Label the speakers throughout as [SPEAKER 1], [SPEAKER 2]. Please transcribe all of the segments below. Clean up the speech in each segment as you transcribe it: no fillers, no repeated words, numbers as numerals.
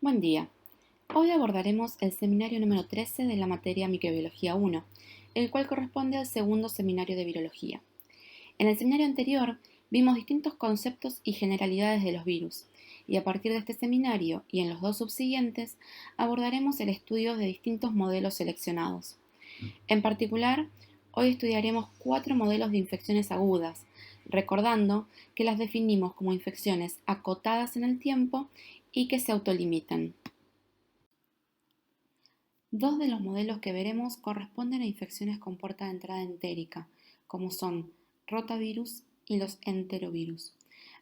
[SPEAKER 1] Buen día. Hoy abordaremos el seminario número 13 de la materia Microbiología 1, el cual corresponde al segundo seminario de virología. En el seminario anterior vimos distintos conceptos y generalidades de los virus, y a partir de este seminario y en los dos subsiguientes abordaremos el estudio de distintos modelos seleccionados. En particular, hoy estudiaremos 4 modelos de infecciones agudas, recordando que las definimos como infecciones acotadas en el tiempo y que se autolimitan. Dos de los modelos que veremos corresponden a infecciones con puerta de entrada entérica, como son rotavirus y los enterovirus.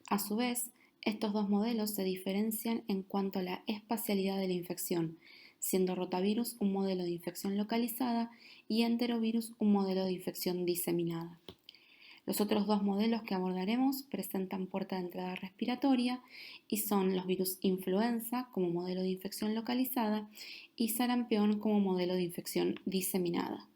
[SPEAKER 1] A su vez, estos dos modelos se diferencian en cuanto a la espacialidad de la infección, siendo rotavirus un modelo de infección localizada y enterovirus un modelo de infección diseminada. Los otros dos modelos que abordaremos presentan puerta de entrada respiratoria y son los virus influenza como modelo de infección localizada y sarampión como modelo de infección diseminada.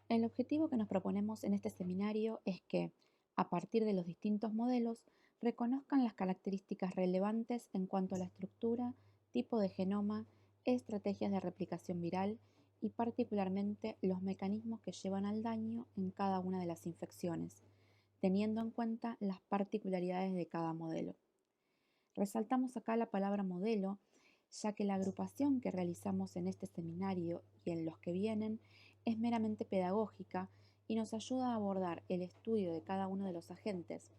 [SPEAKER 1] El objetivo que nos proponemos en este seminario es que, a partir de los distintos modelos, reconozcan las características relevantes en cuanto a la estructura, tipo de genoma, estrategias de replicación viral y particularmente los mecanismos que llevan al daño en cada una de las infecciones, teniendo en cuenta las particularidades de cada modelo. Resaltamos acá la palabra modelo, ya que la agrupación que realizamos en este seminario y en los que vienen es meramente pedagógica y nos ayuda a abordar el estudio de cada uno de los agentes,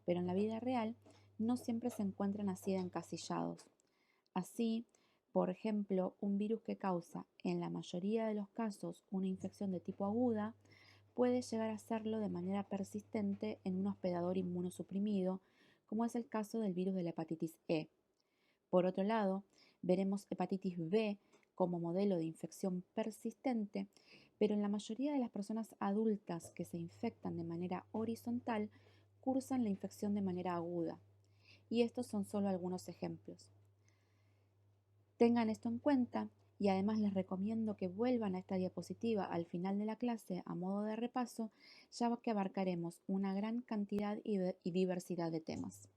[SPEAKER 1] pero en la vida real no siempre se encuentran así de encasillados. Así, por ejemplo, un virus que causa, en la mayoría de los casos, una infección de tipo aguda, puede llegar a serlo de manera persistente en un hospedador inmunosuprimido, como es el caso del virus de la hepatitis E. Por otro lado, veremos hepatitis B como modelo de infección persistente, pero en la mayoría de las personas adultas que se infectan de manera horizontal, cursan la infección de manera aguda. Y estos son solo algunos ejemplos. Tengan esto en cuenta y además les recomiendo que vuelvan a esta diapositiva al final de la clase a modo de repaso, ya que abarcaremos una gran cantidad y diversidad de temas.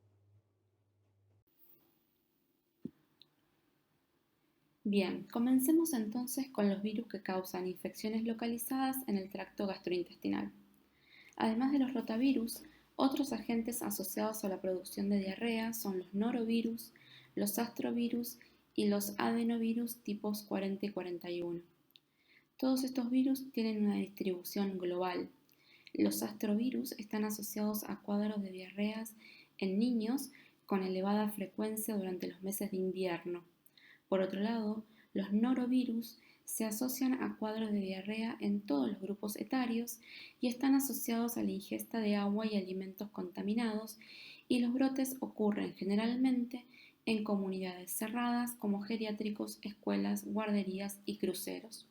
[SPEAKER 1] Bien, comencemos entonces con los virus que causan infecciones localizadas en el tracto gastrointestinal. Además de los rotavirus, otros agentes asociados a la producción de diarrea son los norovirus, los astrovirus y los adenovirus tipos 40 y 41. Todos estos virus tienen una distribución global. Los astrovirus están asociados a cuadros de diarreas en niños con elevada frecuencia durante los meses de invierno. Por otro lado, los norovirus se asocian a cuadros de diarrea en todos los grupos etarios y están asociados a la ingesta de agua y alimentos contaminados, y los brotes ocurren generalmente en comunidades cerradas como geriátricos, escuelas, guarderías y cruceros.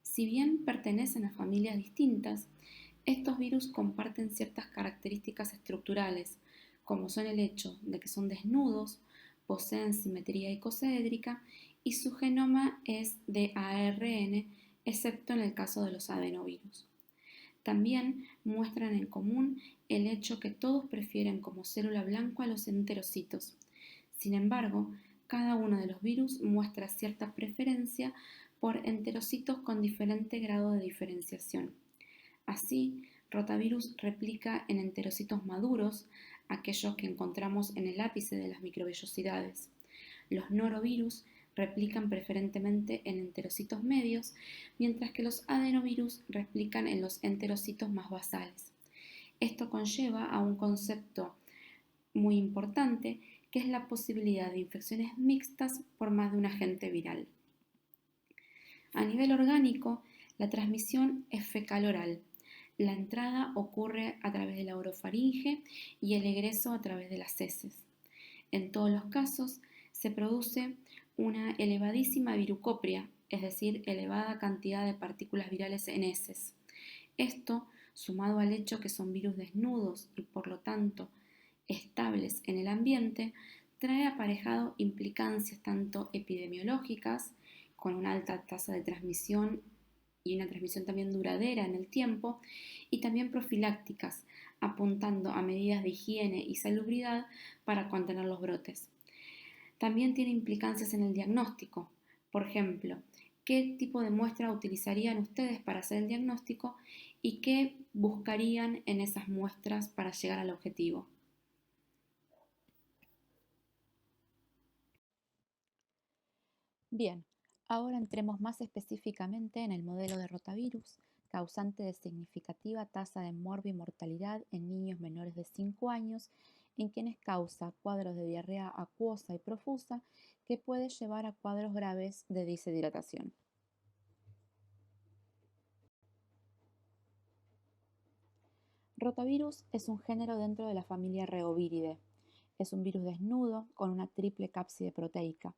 [SPEAKER 1] Si bien pertenecen a familias distintas, estos virus comparten ciertas características estructurales, como son el hecho de que son desnudos, poseen simetría icosaédrica y su genoma es de ARN, excepto en el caso de los adenovirus. También muestran en común el hecho que todos prefieren como célula blanca a los enterocitos. Sin embargo, cada uno de los virus muestra cierta preferencia por enterocitos con diferente grado de diferenciación. Así, rotavirus replica en enterocitos maduros, aquellos que encontramos en el ápice de las microvellosidades. Los norovirus replican preferentemente en enterocitos medios, mientras que los adenovirus replican en los enterocitos más basales. Esto conlleva a un concepto muy importante, que es la posibilidad de infecciones mixtas por más de un agente viral. A nivel orgánico, la transmisión es fecal-oral. La entrada ocurre a través de la orofaringe y el egreso a través de las heces. En todos los casos, se produce una elevadísima virucopria, es decir, elevada cantidad de partículas virales en heces. Esto, sumado al hecho que son virus desnudos y por lo tanto estables en el ambiente, trae aparejado implicancias tanto epidemiológicas, con una alta tasa de transmisión y una transmisión también duradera en el tiempo, y también profilácticas, apuntando a medidas de higiene y salubridad para contener los brotes. También tiene implicancias en el diagnóstico. Por ejemplo, ¿qué tipo de muestra utilizarían ustedes para hacer el diagnóstico y qué buscarían en esas muestras para llegar al objetivo?
[SPEAKER 2] Bien, ahora entremos más específicamente en el modelo de rotavirus, causante de significativa tasa de mortalidad en niños menores de 5 años, en quienes causa cuadros de diarrea acuosa y profusa que puede llevar a cuadros graves de deshidratación. Rotavirus es un género dentro de la familia Reoviridae. Es un virus desnudo con una triple cápside proteica.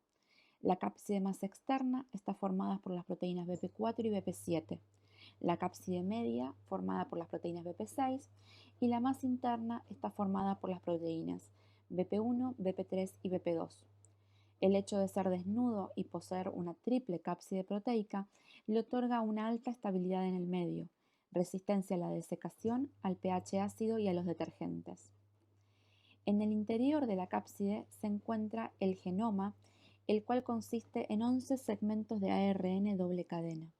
[SPEAKER 2] La cápside más externa está formada por las proteínas BP4 y BP7, la cápside media formada por las proteínas BP6 y la más interna está formada por las proteínas BP1, BP3 y BP2. El hecho de ser desnudo y poseer una triple cápside proteica le otorga una alta estabilidad en el medio, resistencia a la desecación, al pH ácido y a los detergentes. En el interior de la cápside se encuentra el genoma, el cual consiste en 11 segmentos de ARN doble cadena.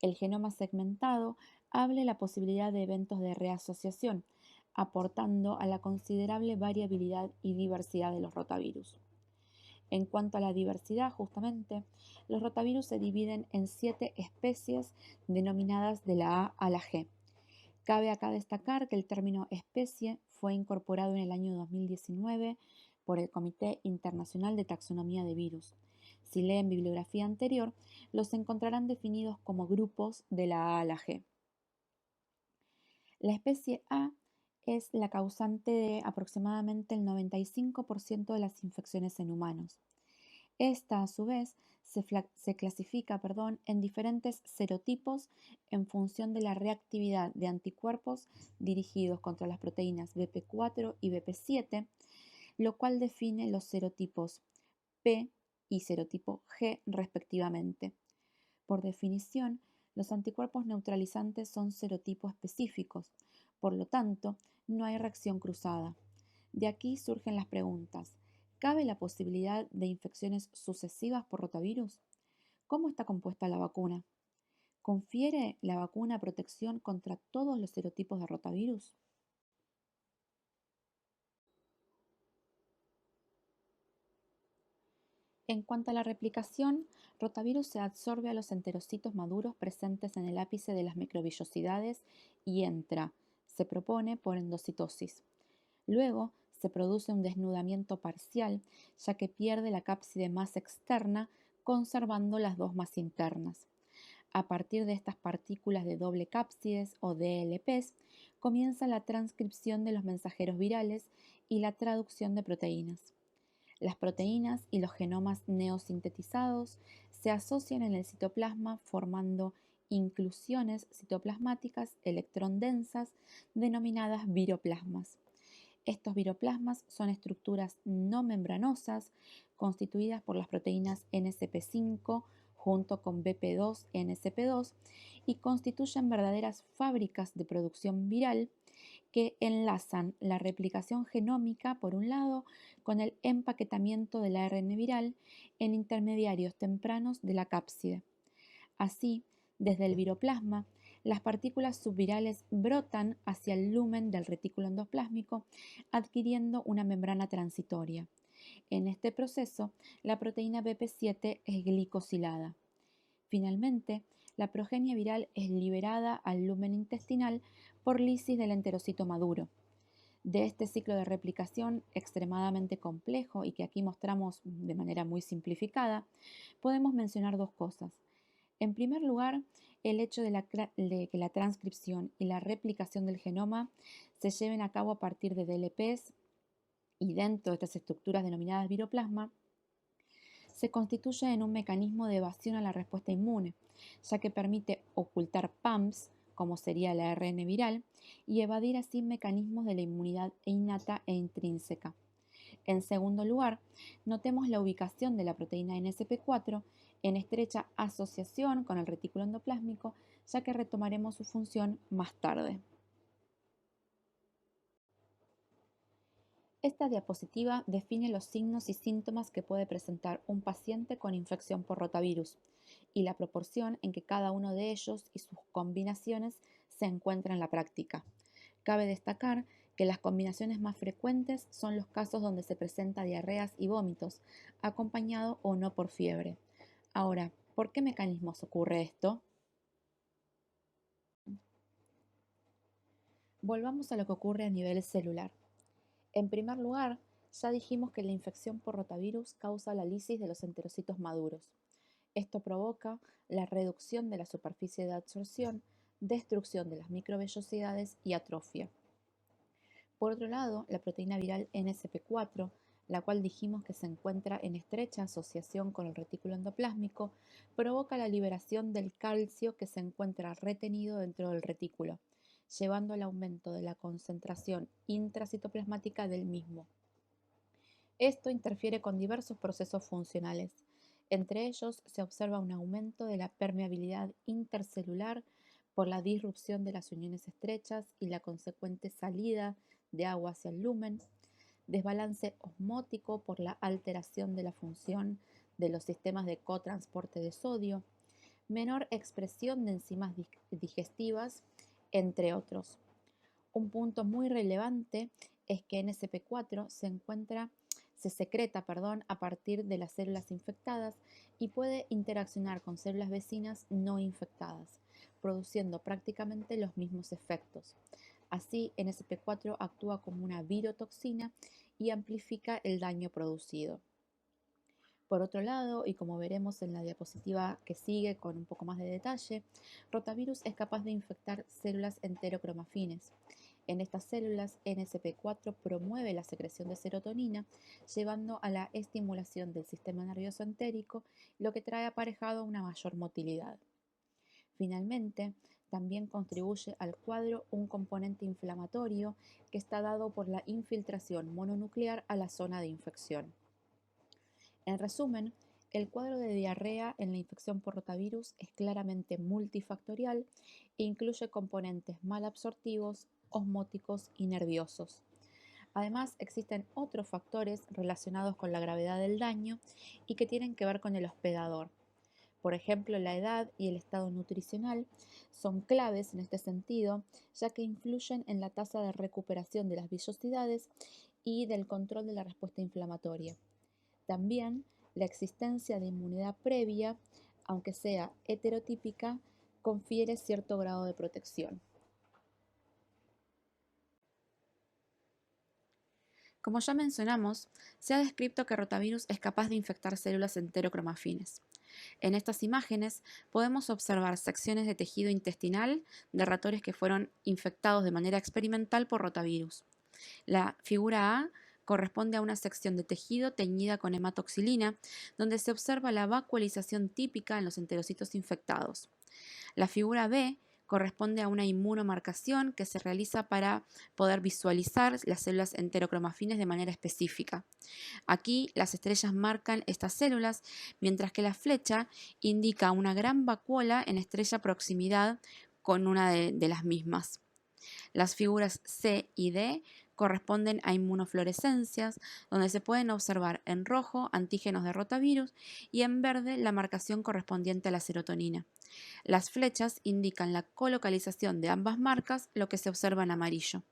[SPEAKER 2] El genoma segmentado abre la posibilidad de eventos de reasociación, aportando a la considerable variabilidad y diversidad de los rotavirus. En cuanto a la diversidad, justamente, los rotavirus se dividen en 7 especies denominadas de la A a la G. Cabe acá destacar que el término especie fue incorporado en el año 2019 por el Comité Internacional de Taxonomía de Virus. Si leen bibliografía anterior, los encontrarán definidos como grupos de la A a la G. La especie A es la causante de aproximadamente el 95% de las infecciones en humanos. Esta, a su vez, se clasifica en diferentes serotipos en función de la reactividad de anticuerpos dirigidos contra las proteínas BP4 y BP7, lo cual define los serotipos P y serotipo G respectivamente. Por definición, los anticuerpos neutralizantes son serotipos específicos, por lo tanto, no hay reacción cruzada. De aquí surgen las preguntas. ¿Cabe la posibilidad de infecciones sucesivas por rotavirus? ¿Cómo está compuesta la vacuna? ¿Confiere la vacuna protección contra todos los serotipos de rotavirus? En cuanto a la replicación, rotavirus se absorbe a los enterocitos maduros presentes en el ápice de las microvillosidades y entra, se propone, por endocitosis. Luego se produce un desnudamiento parcial, ya que pierde la cápside más externa, conservando las dos más internas. A partir de estas partículas de doble cápsides o DLPs, comienza la transcripción de los mensajeros virales y la traducción de proteínas. Las proteínas y los genomas neosintetizados se asocian en el citoplasma formando inclusiones citoplasmáticas electrón densas denominadas viroplasmas. Estos viroplasmas son estructuras no membranosas constituidas por las proteínas NSP5 junto con BP2, NSP2 y constituyen verdaderas fábricas de producción viral que enlazan la replicación genómica, por un lado, con el empaquetamiento del ARN viral en intermediarios tempranos de la cápside. Así, desde el viroplasma, las partículas subvirales brotan hacia el lumen del retículo endoplásmico, adquiriendo una membrana transitoria. En este proceso, la proteína BP7 es glicosilada. Finalmente, la progenie viral es liberada al lumen intestinal por lisis del enterocito maduro. De este ciclo de replicación extremadamente complejo y que aquí mostramos de manera muy simplificada, podemos mencionar dos cosas. En primer lugar, el hecho de que la transcripción y la replicación del genoma se lleven a cabo a partir de DLPs y dentro de estas estructuras denominadas viroplasma, se constituye en un mecanismo de evasión a la respuesta inmune, ya que permite ocultar PAMPs, como sería el ARN viral, y evadir así mecanismos de la inmunidad innata e intrínseca. En segundo lugar, notemos la ubicación de la proteína NSP4 en estrecha asociación con el retículo endoplásmico, ya que retomaremos su función más tarde. Esta diapositiva define los signos y síntomas que puede presentar un paciente con infección por rotavirus y la proporción en que cada uno de ellos y sus combinaciones se encuentra en la práctica. Cabe destacar que las combinaciones más frecuentes son los casos donde se presenta diarreas y vómitos, acompañado o no por fiebre. Ahora, ¿por qué mecanismos ocurre esto? Volvamos a lo que ocurre a nivel celular. En primer lugar, ya dijimos que la infección por rotavirus causa la lisis de los enterocitos maduros. Esto provoca la reducción de la superficie de absorción, destrucción de las microvellosidades y atrofia. Por otro lado, la proteína viral NSP4, la cual dijimos que se encuentra en estrecha asociación con el retículo endoplásmico, provoca la liberación del calcio que se encuentra retenido dentro del retículo, llevando al aumento de la concentración intracitoplasmática del mismo. Esto interfiere con diversos procesos funcionales. Entre ellos se observa un aumento de la permeabilidad intercelular por la disrupción de las uniones estrechas y la consecuente salida de agua hacia el lumen, desbalance osmótico por la alteración de la función de los sistemas de cotransporte de sodio, menor expresión de enzimas digestivas, entre otros. Un punto muy relevante es que NSP4 se secreta a partir de las células infectadas y puede interaccionar con células vecinas no infectadas, produciendo prácticamente los mismos efectos. Así, NSP4 actúa como una virotoxina y amplifica el daño producido. Por otro lado, y como veremos en la diapositiva que sigue con un poco más de detalle, rotavirus es capaz de infectar células enterocromafines. En estas células, NSP4 promueve la secreción de serotonina, llevando a la estimulación del sistema nervioso entérico, lo que trae aparejado una mayor motilidad. Finalmente, también contribuye al cuadro un componente inflamatorio que está dado por la infiltración mononuclear a la zona de infección. En resumen, el cuadro de diarrea en la infección por rotavirus es claramente multifactorial e incluye componentes malabsortivos, osmóticos y nerviosos. Además, existen otros factores relacionados con la gravedad del daño y que tienen que ver con el hospedador. Por ejemplo, la edad y el estado nutricional son claves en este sentido, ya que influyen en la tasa de recuperación de las vellosidades y del control de la respuesta inflamatoria. También la existencia de inmunidad previa, aunque sea heterotípica, confiere cierto grado de protección. Como ya mencionamos, se ha descrito que rotavirus es capaz de infectar células enterocromafines. En estas imágenes podemos observar secciones de tejido intestinal de ratones que fueron infectados de manera experimental por rotavirus. La figura A corresponde a una sección de tejido teñida con hematoxilina, donde se observa la vacuolización típica en los enterocitos infectados. La figura B corresponde a una inmunomarcación que se realiza para poder visualizar las células enterocromafines de manera específica. Aquí las estrellas marcan estas células, mientras que la flecha indica una gran vacuola en estrecha proximidad con una de las mismas. Las figuras C y D corresponden a inmunofluorescencias, donde se pueden observar en rojo antígenos de rotavirus y en verde la marcación correspondiente a la serotonina. Las flechas indican la colocalización de ambas marcas, lo que se observa en amarillo.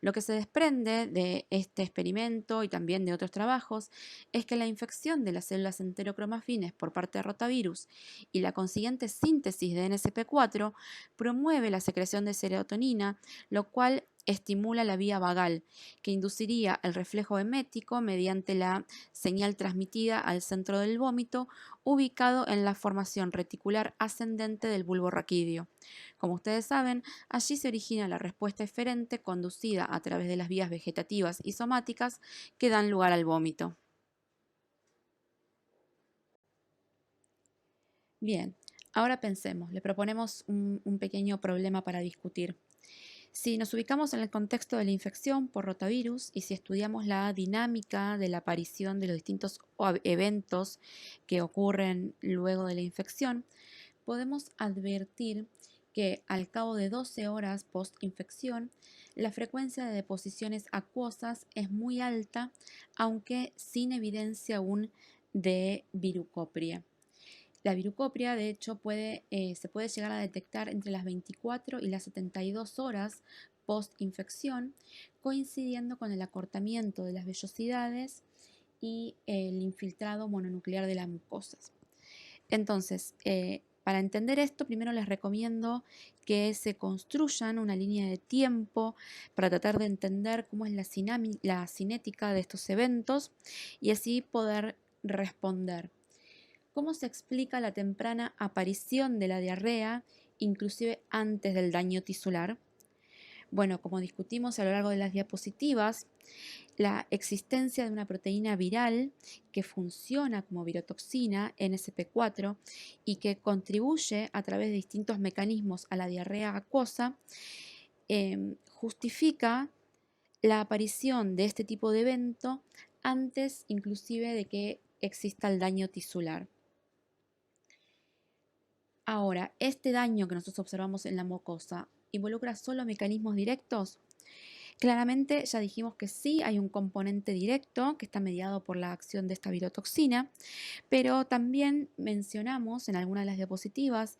[SPEAKER 2] Lo que se desprende de este experimento y también de otros trabajos es que la infección de las células enterocromafines por parte de rotavirus y la consiguiente síntesis de NSP4 promueve la secreción de serotonina, lo cual estimula la vía vagal, que induciría el reflejo emético mediante la señal transmitida al centro del vómito, ubicado en la formación reticular ascendente del bulbo raquídeo. Como ustedes saben, allí se origina la respuesta eferente conducida a través de las vías vegetativas y somáticas que dan lugar al vómito. Bien, ahora pensemos, le proponemos un pequeño problema para discutir. Si nos ubicamos en el contexto de la infección por rotavirus y si estudiamos la dinámica de la aparición de los distintos eventos que ocurren luego de la infección, podemos advertir que al cabo de 12 horas post-infección, la frecuencia de deposiciones acuosas es muy alta, aunque sin evidencia aún de virucopria. La virucopria, de hecho, se puede llegar a detectar entre las 24 y las 72 horas post-infección, coincidiendo con el acortamiento de las vellosidades y el infiltrado mononuclear de las mucosas. Entonces, para entender esto, primero les recomiendo que se construyan una línea de tiempo para tratar de entender cómo es la cinética de estos eventos y así poder responder. ¿Cómo se explica la temprana aparición de la diarrea, inclusive antes del daño tisular? Bueno, como discutimos a lo largo de las diapositivas, la existencia de una proteína viral que funciona como virotoxina NSP4 y que contribuye a través de distintos mecanismos a la diarrea acuosa, justifica la aparición de este tipo de evento antes inclusive de que exista el daño tisular. Ahora, ¿este daño que nosotros observamos en la mucosa involucra solo mecanismos directos? Claramente ya dijimos que sí, hay un componente directo que está mediado por la acción de esta virotoxina, pero también mencionamos en alguna de las diapositivas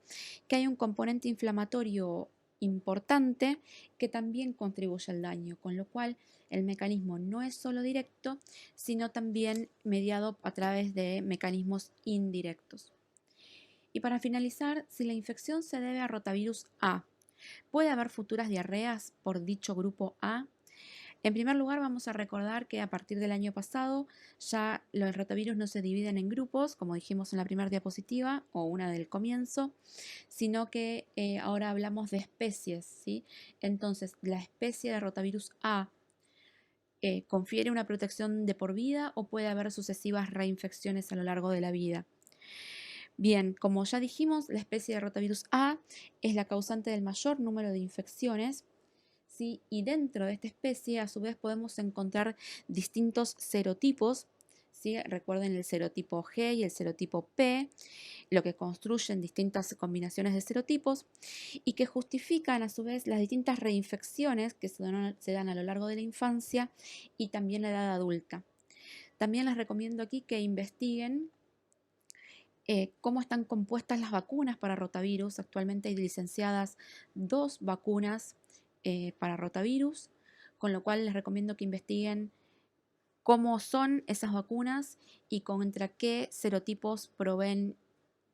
[SPEAKER 2] que hay un componente inflamatorio importante que también contribuye al daño, con lo cual el mecanismo no es solo directo, sino también mediado a través de mecanismos indirectos. Y para finalizar, si la infección se debe a rotavirus A, ¿puede haber futuras diarreas por dicho grupo A? En primer lugar, vamos a recordar que a partir del año pasado ya los rotavirus no se dividen en grupos, como dijimos en la primera diapositiva o una del comienzo, sino que ahora hablamos de especies, ¿sí? Entonces, la especie de rotavirus A confiere una protección de por vida o puede haber sucesivas reinfecciones a lo largo de la vida. Bien, como ya dijimos, la especie de rotavirus A es la causante del mayor número de infecciones, ¿sí? Y dentro de esta especie, a su vez, podemos encontrar distintos serotipos, ¿sí? Recuerden el serotipo G y el serotipo P, lo que construyen distintas combinaciones de serotipos y que justifican a su vez las distintas reinfecciones que se dan a lo largo de la infancia y también la edad adulta. También les recomiendo aquí que investiguen cómo están compuestas las vacunas para rotavirus. Actualmente hay licenciadas 2 vacunas para rotavirus, con lo cual les recomiendo que investiguen cómo son esas vacunas y contra qué serotipos proveen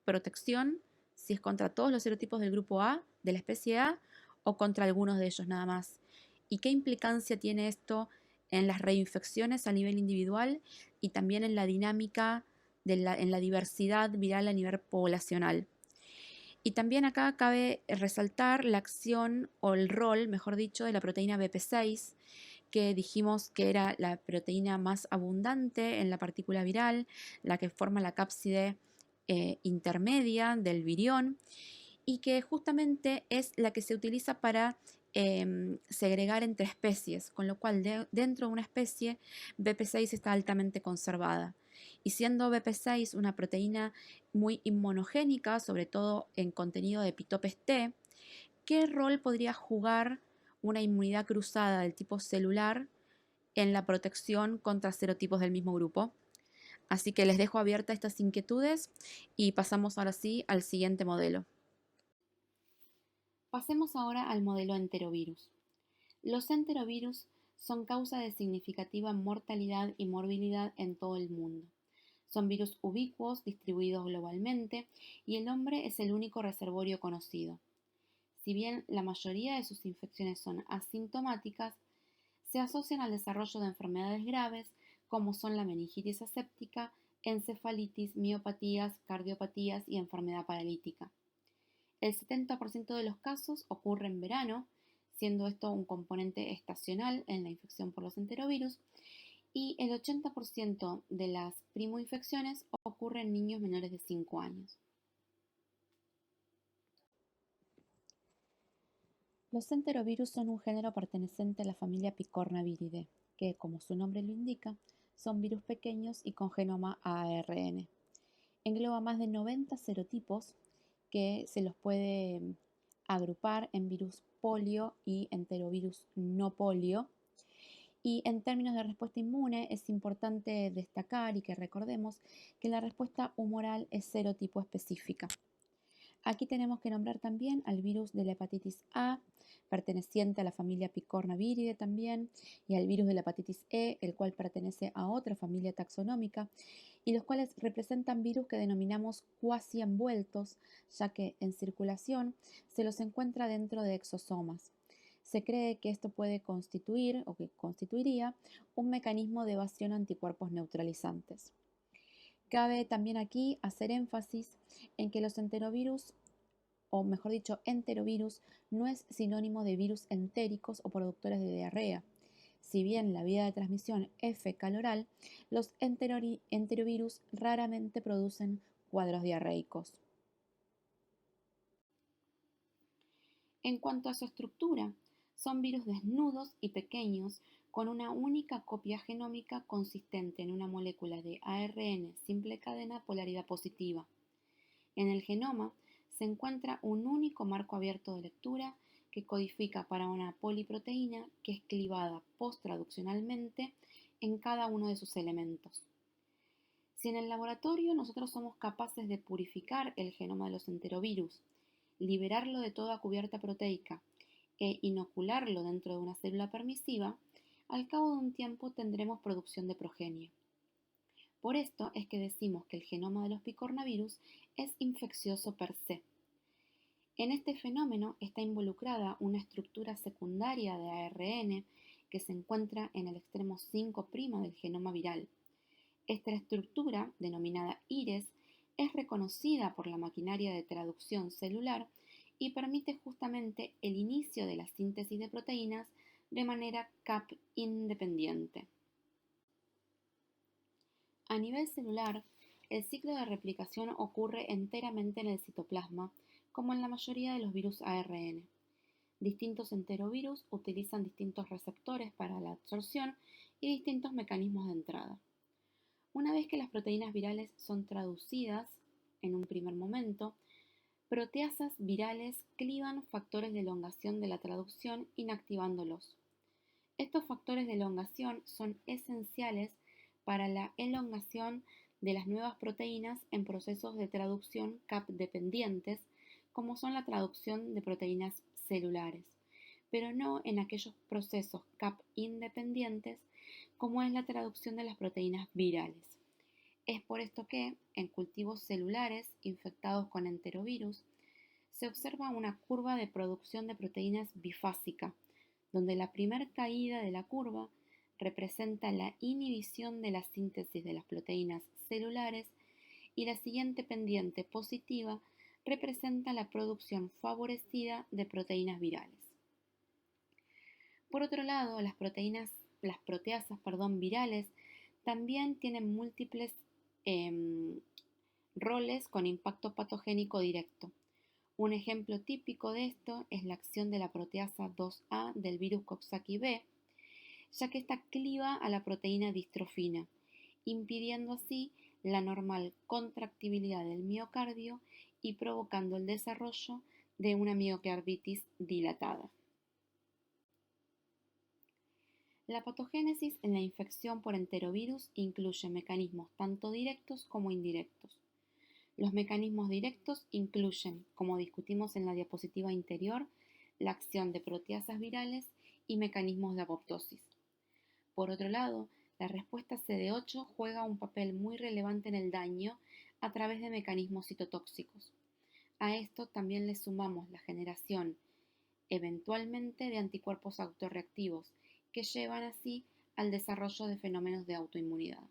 [SPEAKER 2] protección, si es contra todos los serotipos del grupo A, de la especie A, o contra algunos de ellos nada más. ¿Y qué implicancia tiene esto en las reinfecciones a nivel individual y también en la dinámica en la diversidad viral a nivel poblacional? Y también acá cabe resaltar la acción o el rol, mejor dicho, de la proteína BP6, que dijimos que era la proteína más abundante en la partícula viral, la que forma la cápside intermedia del virión y que justamente es la que se utiliza para segregar entre especies, con lo cual dentro de una especie BP6 está altamente conservada. Y siendo BP6 una proteína muy inmunogénica, sobre todo en contenido de epitopes T, ¿qué rol podría jugar una inmunidad cruzada del tipo celular en la protección contra serotipos del mismo grupo? Así que les dejo abiertas estas inquietudes y pasamos ahora sí al siguiente modelo.
[SPEAKER 1] Pasemos ahora al modelo enterovirus. Los enterovirus son causa de significativa mortalidad y morbilidad en todo el mundo. Son virus ubicuos distribuidos globalmente y el hombre es el único reservorio conocido. Si bien la mayoría de sus infecciones son asintomáticas, se asocian al desarrollo de enfermedades graves como son la meningitis aséptica, encefalitis, miopatías, cardiopatías y enfermedad paralítica. El 70% de los casos ocurre en verano, siendo esto un componente estacional en la infección por los enterovirus, y el 80% de las primoinfecciones ocurre en niños menores de 5 años.
[SPEAKER 2] Los enterovirus son un género perteneciente a la familia Picornaviridae, que, como su nombre lo indica, son virus pequeños y con genoma ARN. Engloba más de 90 serotipos que se los puede agrupar en virus polio y enterovirus no polio. Y en términos de respuesta inmune, es importante destacar y que recordemos que la respuesta humoral es serotipo específica. Aquí tenemos que nombrar también al virus de la hepatitis A, perteneciente a la familia Picornaviridae también, y al virus de la hepatitis E, el cual pertenece a otra familia taxonómica, y los cuales representan virus que denominamos cuasi envueltos, ya que en circulación se los encuentra dentro de exosomas. Se cree que esto puede constituir o que constituiría un mecanismo de evasión a anticuerpos neutralizantes. Cabe también aquí hacer énfasis en que los enterovirus, o mejor dicho, enterovirus, no es sinónimo de virus entéricos o productores de diarrea. Si bien la vía de transmisión es fecal-oral, los enterovirus raramente producen cuadros diarreicos.
[SPEAKER 1] En cuanto a su estructura, son virus desnudos y pequeños con una única copia genómica consistente en una molécula de ARN simple cadena polaridad positiva. En el genoma se encuentra un único marco abierto de lectura que codifica para una poliproteína que es clivada post-traduccionalmente en cada uno de sus elementos. Si en el laboratorio nosotros somos capaces de purificar el genoma de los enterovirus, liberarlo de toda cubierta proteica e inocularlo dentro de una célula permisiva, al cabo de un tiempo tendremos producción de progenie. Por esto es que decimos que el genoma de los picornavirus es infeccioso per se. En este fenómeno está involucrada una estructura secundaria de ARN que se encuentra en el extremo 5' del genoma viral. Esta estructura, denominada IRES, es reconocida por la maquinaria de traducción celular y permite justamente el inicio de la síntesis de proteínas de manera CAP independiente. A nivel celular, el ciclo de replicación ocurre enteramente en el citoplasma, como en la mayoría de los virus ARN. Distintos enterovirus utilizan distintos receptores para la absorción y distintos mecanismos de entrada. Una vez que las proteínas virales son traducidas, en un primer momento, proteasas virales clivan factores de elongación de la traducción inactivándolos. Estos factores de elongación son esenciales para la elongación de las nuevas proteínas en procesos de traducción CAP dependientes, como son la traducción de proteínas celulares, pero no en aquellos procesos CAP independientes, como es la traducción de las proteínas virales. Es por esto que, en cultivos celulares infectados con enterovirus, se observa una curva de producción de proteínas bifásica, donde la primera caída de la curva representa la inhibición de la síntesis de las proteínas celulares y la siguiente pendiente positiva representa la producción favorecida de proteínas virales. Por otro lado, las proteasas virales también tienen múltiples roles con impacto patogénico directo. Un ejemplo típico de esto es la acción de la proteasa 2A del virus Coxsackie-B, ya que esta cliva a la proteína distrofina, impidiendo así la normal contractibilidad del miocardio y provocando el desarrollo de una miocarditis dilatada. La patogénesis en la infección por enterovirus incluye mecanismos tanto directos como indirectos. Los mecanismos directos incluyen, como discutimos en la diapositiva interior, la acción de proteasas virales y mecanismos de apoptosis. Por otro lado, la respuesta CD8 juega un papel muy relevante en el daño a través de mecanismos citotóxicos. A esto también le sumamos la generación, eventualmente, de anticuerpos autorreactivos, que llevan así al desarrollo de fenómenos de autoinmunidad.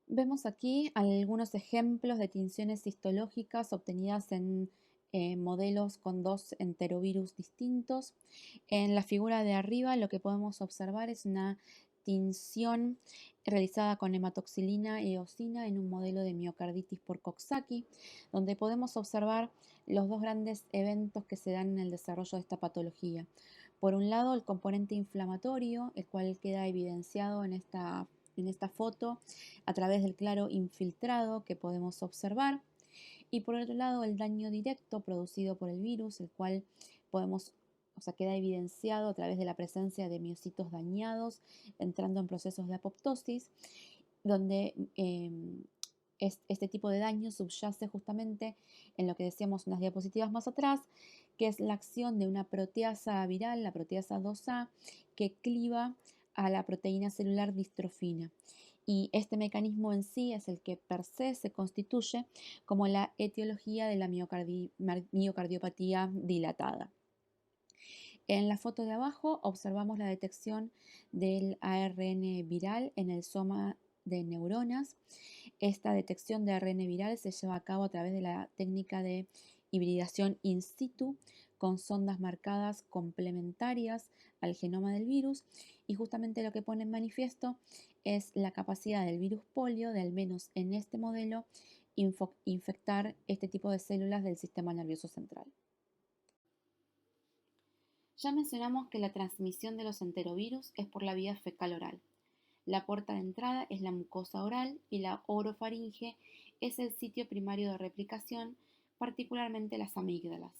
[SPEAKER 2] Vemos aquí algunos ejemplos de tinciones histológicas obtenidas en modelos con dos enterovirus distintos. En la figura de arriba lo que podemos observar es una tinción realizada con hematoxilina y eosina en un modelo de miocarditis por Coxsackie, donde podemos observar los dos grandes eventos que se dan en el desarrollo de esta patología. Por un lado, el componente inflamatorio, el cual queda evidenciado en esta foto a través del claro infiltrado que podemos observar. Y por otro lado, el daño directo producido por el virus, el cual podemos, o sea, queda evidenciado a través de la presencia de miocitos dañados entrando en procesos de apoptosis, donde este tipo de daño subyace justamente en lo que decíamos unas diapositivas más atrás, que es la acción de una proteasa viral, la proteasa 2A, que cliva a la proteína celular distrofina. Y este mecanismo en sí es el que per se se constituye como la etiología de la miocardiopatía dilatada. En la foto de abajo observamos la detección del ARN viral en el soma de neuronas. Esta detección de ARN viral se lleva a cabo a través de la técnica de hibridación in situ con sondas marcadas complementarias al genoma del virus, y justamente lo que pone en manifiesto es la capacidad del virus polio de, al menos en este modelo, infectar este tipo de células del sistema nervioso central.
[SPEAKER 1] Ya mencionamos que la transmisión de los enterovirus es por la vía fecal-oral. La puerta de entrada es la mucosa oral y la orofaringe es el sitio primario de replicación, particularmente las amígdalas.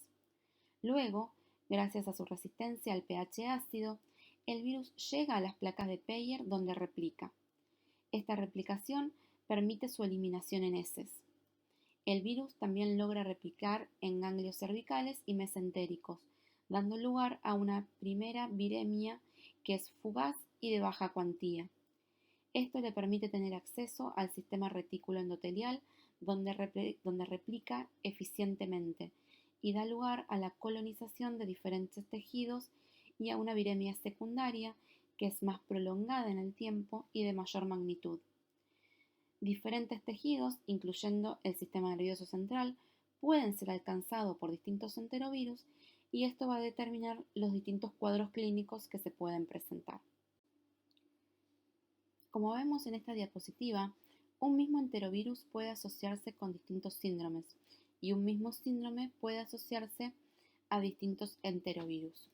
[SPEAKER 1] Luego, gracias a su resistencia al pH ácido, el virus llega a las placas de Peyer donde replica. Esta replicación permite su eliminación en heces. El virus también logra replicar en ganglios cervicales y mesentéricos, dando lugar a una primera viremia que es fugaz y de baja cuantía. Esto le permite tener acceso al sistema retículo endotelial donde replica eficientemente y da lugar a la colonización de diferentes tejidos y a una viremia secundaria que es más prolongada en el tiempo y de mayor magnitud. Diferentes tejidos, incluyendo el sistema nervioso central, pueden ser alcanzados por distintos enterovirus y esto va a determinar los distintos cuadros clínicos que se pueden presentar. Como vemos en esta diapositiva, un mismo enterovirus puede asociarse con distintos síndromes y un mismo síndrome puede asociarse a distintos enterovirus.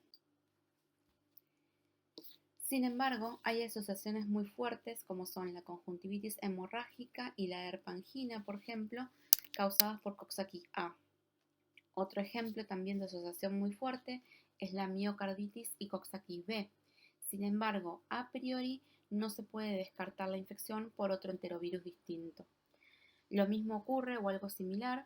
[SPEAKER 1] Sin embargo, hay asociaciones muy fuertes como son la conjuntivitis hemorrágica y la herpangina, por ejemplo, causadas por Coxsackie-A. Otro ejemplo también de asociación muy fuerte es la miocarditis y Coxsackie-B. Sin embargo, a priori no se puede descartar la infección por otro enterovirus distinto. Lo mismo ocurre o algo similar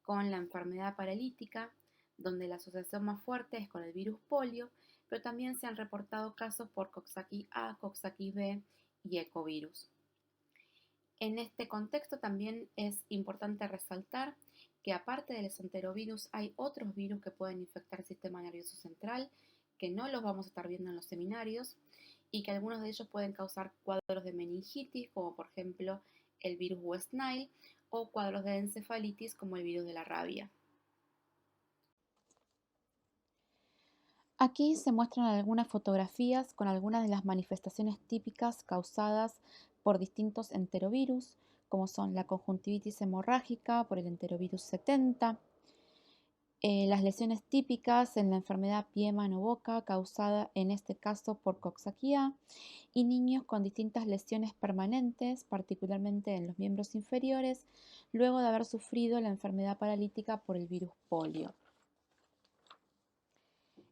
[SPEAKER 1] con la enfermedad paralítica, donde la asociación más fuerte es con el virus polio, pero también se han reportado casos por Coxsackie-A, Coxsackie-B y ecovirus. En este contexto también es importante resaltar que aparte de los enterovirus hay otros virus que pueden infectar el sistema nervioso central, que no los vamos a estar viendo en los seminarios, y que algunos de ellos pueden causar cuadros de meningitis, como por ejemplo el virus West Nile, o cuadros de encefalitis, como el virus de la rabia.
[SPEAKER 2] Aquí se muestran algunas fotografías con algunas de las manifestaciones típicas causadas por distintos enterovirus, como son la conjuntivitis hemorrágica por el enterovirus 70, las lesiones típicas en la enfermedad pie, mano, boca, causada en este caso por Coxsackie-A, y niños con distintas lesiones permanentes, particularmente en los miembros inferiores, luego de haber sufrido la enfermedad paralítica por el virus polio.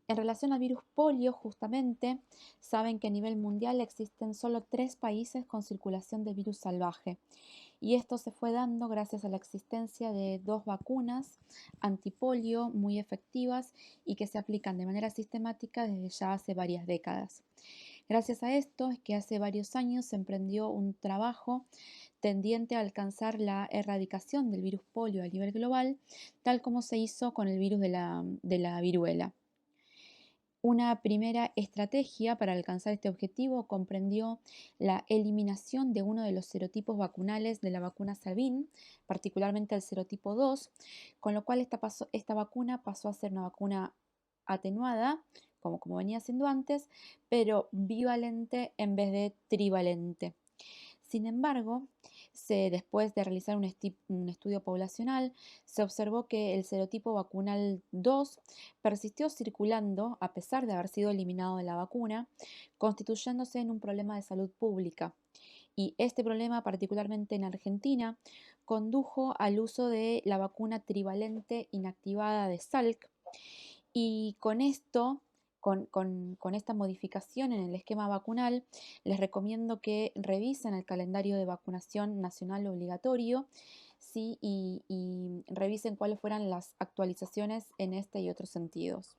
[SPEAKER 2] En relación al virus polio, justamente, saben que a nivel mundial existen solo 3 países con circulación de virus salvaje. Y esto se fue dando gracias a la existencia de 2 vacunas antipolio muy efectivas y que se aplican de manera sistemática desde ya hace varias décadas. Gracias a esto es que hace varios años se emprendió un trabajo tendiente a alcanzar la erradicación del virus polio a nivel global, tal como se hizo con el virus de la viruela. Una primera estrategia para alcanzar este objetivo comprendió la eliminación de uno de los serotipos vacunales de la vacuna Sabin, particularmente el serotipo 2, con lo cual esta vacuna pasó a ser una vacuna atenuada, como venía siendo antes, pero bivalente en vez de trivalente. Sin embargo, después de realizar un estudio poblacional, se observó que el serotipo vacunal 2 persistió circulando a pesar de haber sido eliminado de la vacuna, constituyéndose en un problema de salud pública. Y este problema, particularmente en Argentina, condujo al uso de la vacuna trivalente inactivada de Salk. Y con esto, con esta modificación en el esquema vacunal, les recomiendo que revisen el calendario de vacunación nacional obligatorio, ¿sí? Y revisen cuáles fueran las actualizaciones en este y otros sentidos.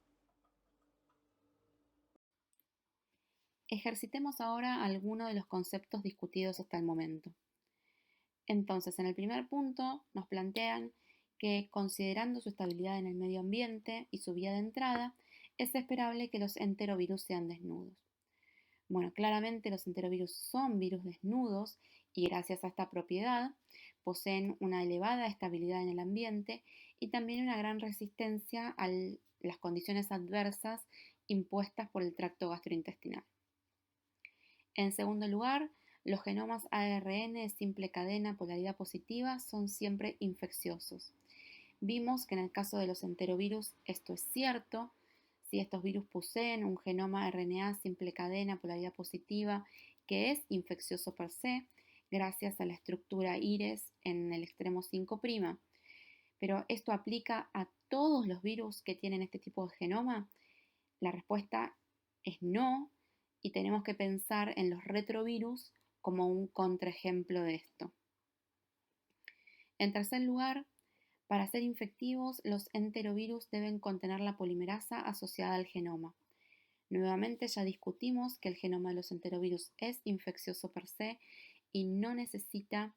[SPEAKER 1] Ejercitemos ahora algunos de los conceptos discutidos hasta el momento. Entonces, en el primer punto nos plantean que, considerando su estabilidad en el medio ambiente y su vía de entrada, es esperable que los enterovirus sean desnudos. Bueno, claramente los enterovirus son virus desnudos y gracias a esta propiedad poseen una elevada estabilidad en el ambiente y también una gran resistencia a las condiciones adversas impuestas por el tracto gastrointestinal. En segundo lugar, los genomas ARN de simple cadena polaridad positiva son siempre infecciosos. Vimos que en el caso de los enterovirus esto es cierto. Si estos virus poseen un genoma RNA simple cadena polaridad positiva que es infeccioso per se, gracias a la estructura IRES en el extremo 5'. Pero ¿esto aplica a todos los virus que tienen este tipo de genoma? La respuesta es no, y tenemos que pensar en los retrovirus como un contraejemplo de esto. En tercer lugar, para ser infectivos, los enterovirus deben contener la polimerasa asociada al genoma. Nuevamente ya discutimos que el genoma de los enterovirus es infeccioso per se y no necesita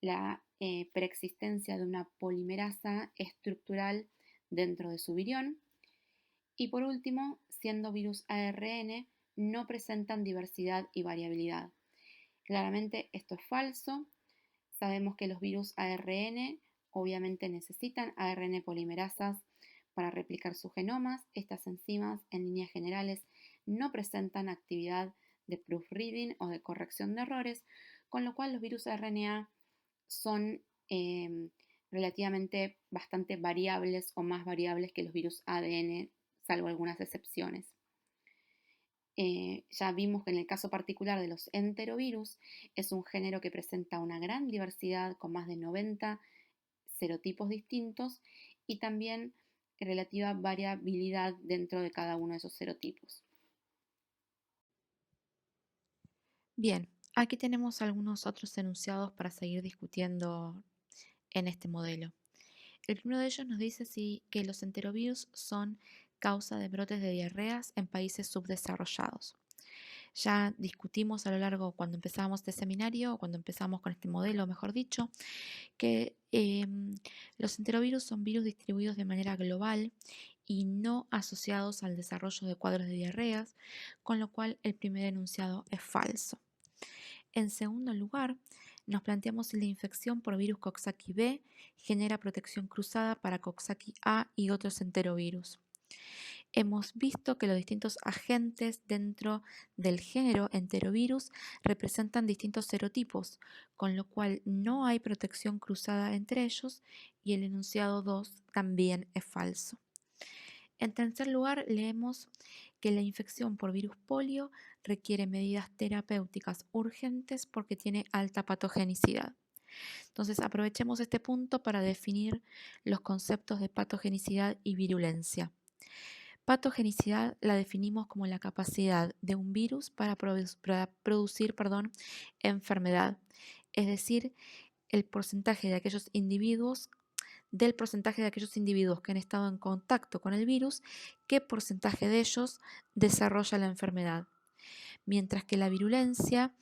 [SPEAKER 1] la preexistencia de una polimerasa estructural dentro de su virión. Y por último, siendo virus ARN, no presentan diversidad y variabilidad. Claramente esto es falso. Sabemos que los virus ARN obviamente necesitan ARN polimerasas para replicar sus genomas. Estas enzimas, en líneas generales, no presentan actividad de proofreading o de corrección de errores, con lo cual los virus RNA son relativamente bastante variables o más variables que los virus ADN, salvo algunas excepciones. Ya vimos que en el caso particular de los enterovirus es un género que presenta una gran diversidad con más de 90 serotipos distintos y también relativa variabilidad dentro de cada uno de esos serotipos.
[SPEAKER 2] Bien, aquí tenemos algunos otros enunciados para seguir discutiendo en este modelo. El primero de ellos nos dice que los enterovirus son causa de brotes de diarreas en países subdesarrollados. Ya discutimos a lo largo, cuando empezamos este seminario, o cuando empezamos con este modelo, mejor dicho, que los enterovirus son virus distribuidos de manera global y no asociados al desarrollo de cuadros de diarreas, con lo cual el primer enunciado es falso. En segundo lugar, nos planteamos si la infección por virus Coxsackie-B genera protección cruzada para Coxsackie-A y otros enterovirus. Hemos visto que los distintos agentes dentro del género enterovirus representan distintos serotipos, con lo cual no hay protección cruzada entre ellos y el enunciado 2 también es falso. En tercer lugar, leemos que la infección por virus polio requiere medidas terapéuticas urgentes porque tiene alta patogenicidad. Entonces, aprovechemos este punto para definir los conceptos de patogenicidad y virulencia. Patogenicidad la definimos como la capacidad de un virus para producir enfermedad, es decir, el porcentaje de aquellos individuos del porcentaje de aquellos individuos que han estado en contacto con el virus, qué porcentaje de ellos desarrolla la enfermedad. Mientras que la virulencia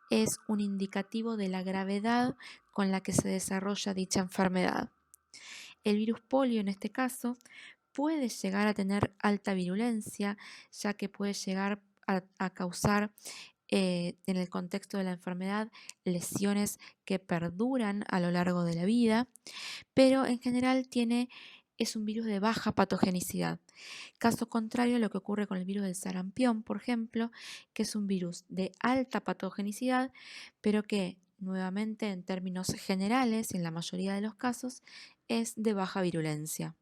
[SPEAKER 2] es un indicativo de la gravedad con la que se desarrolla dicha enfermedad. El virus polio, en este caso, puede llegar a tener alta virulencia, ya que puede llegar a causar en el contexto de la enfermedad lesiones que perduran a lo largo de la vida, pero en general es un virus de baja patogenicidad. Caso contrario a lo que ocurre con el virus del sarampión, por ejemplo, que es un virus de alta patogenicidad, pero que nuevamente en términos generales, en la mayoría de los casos, es de baja virulencia.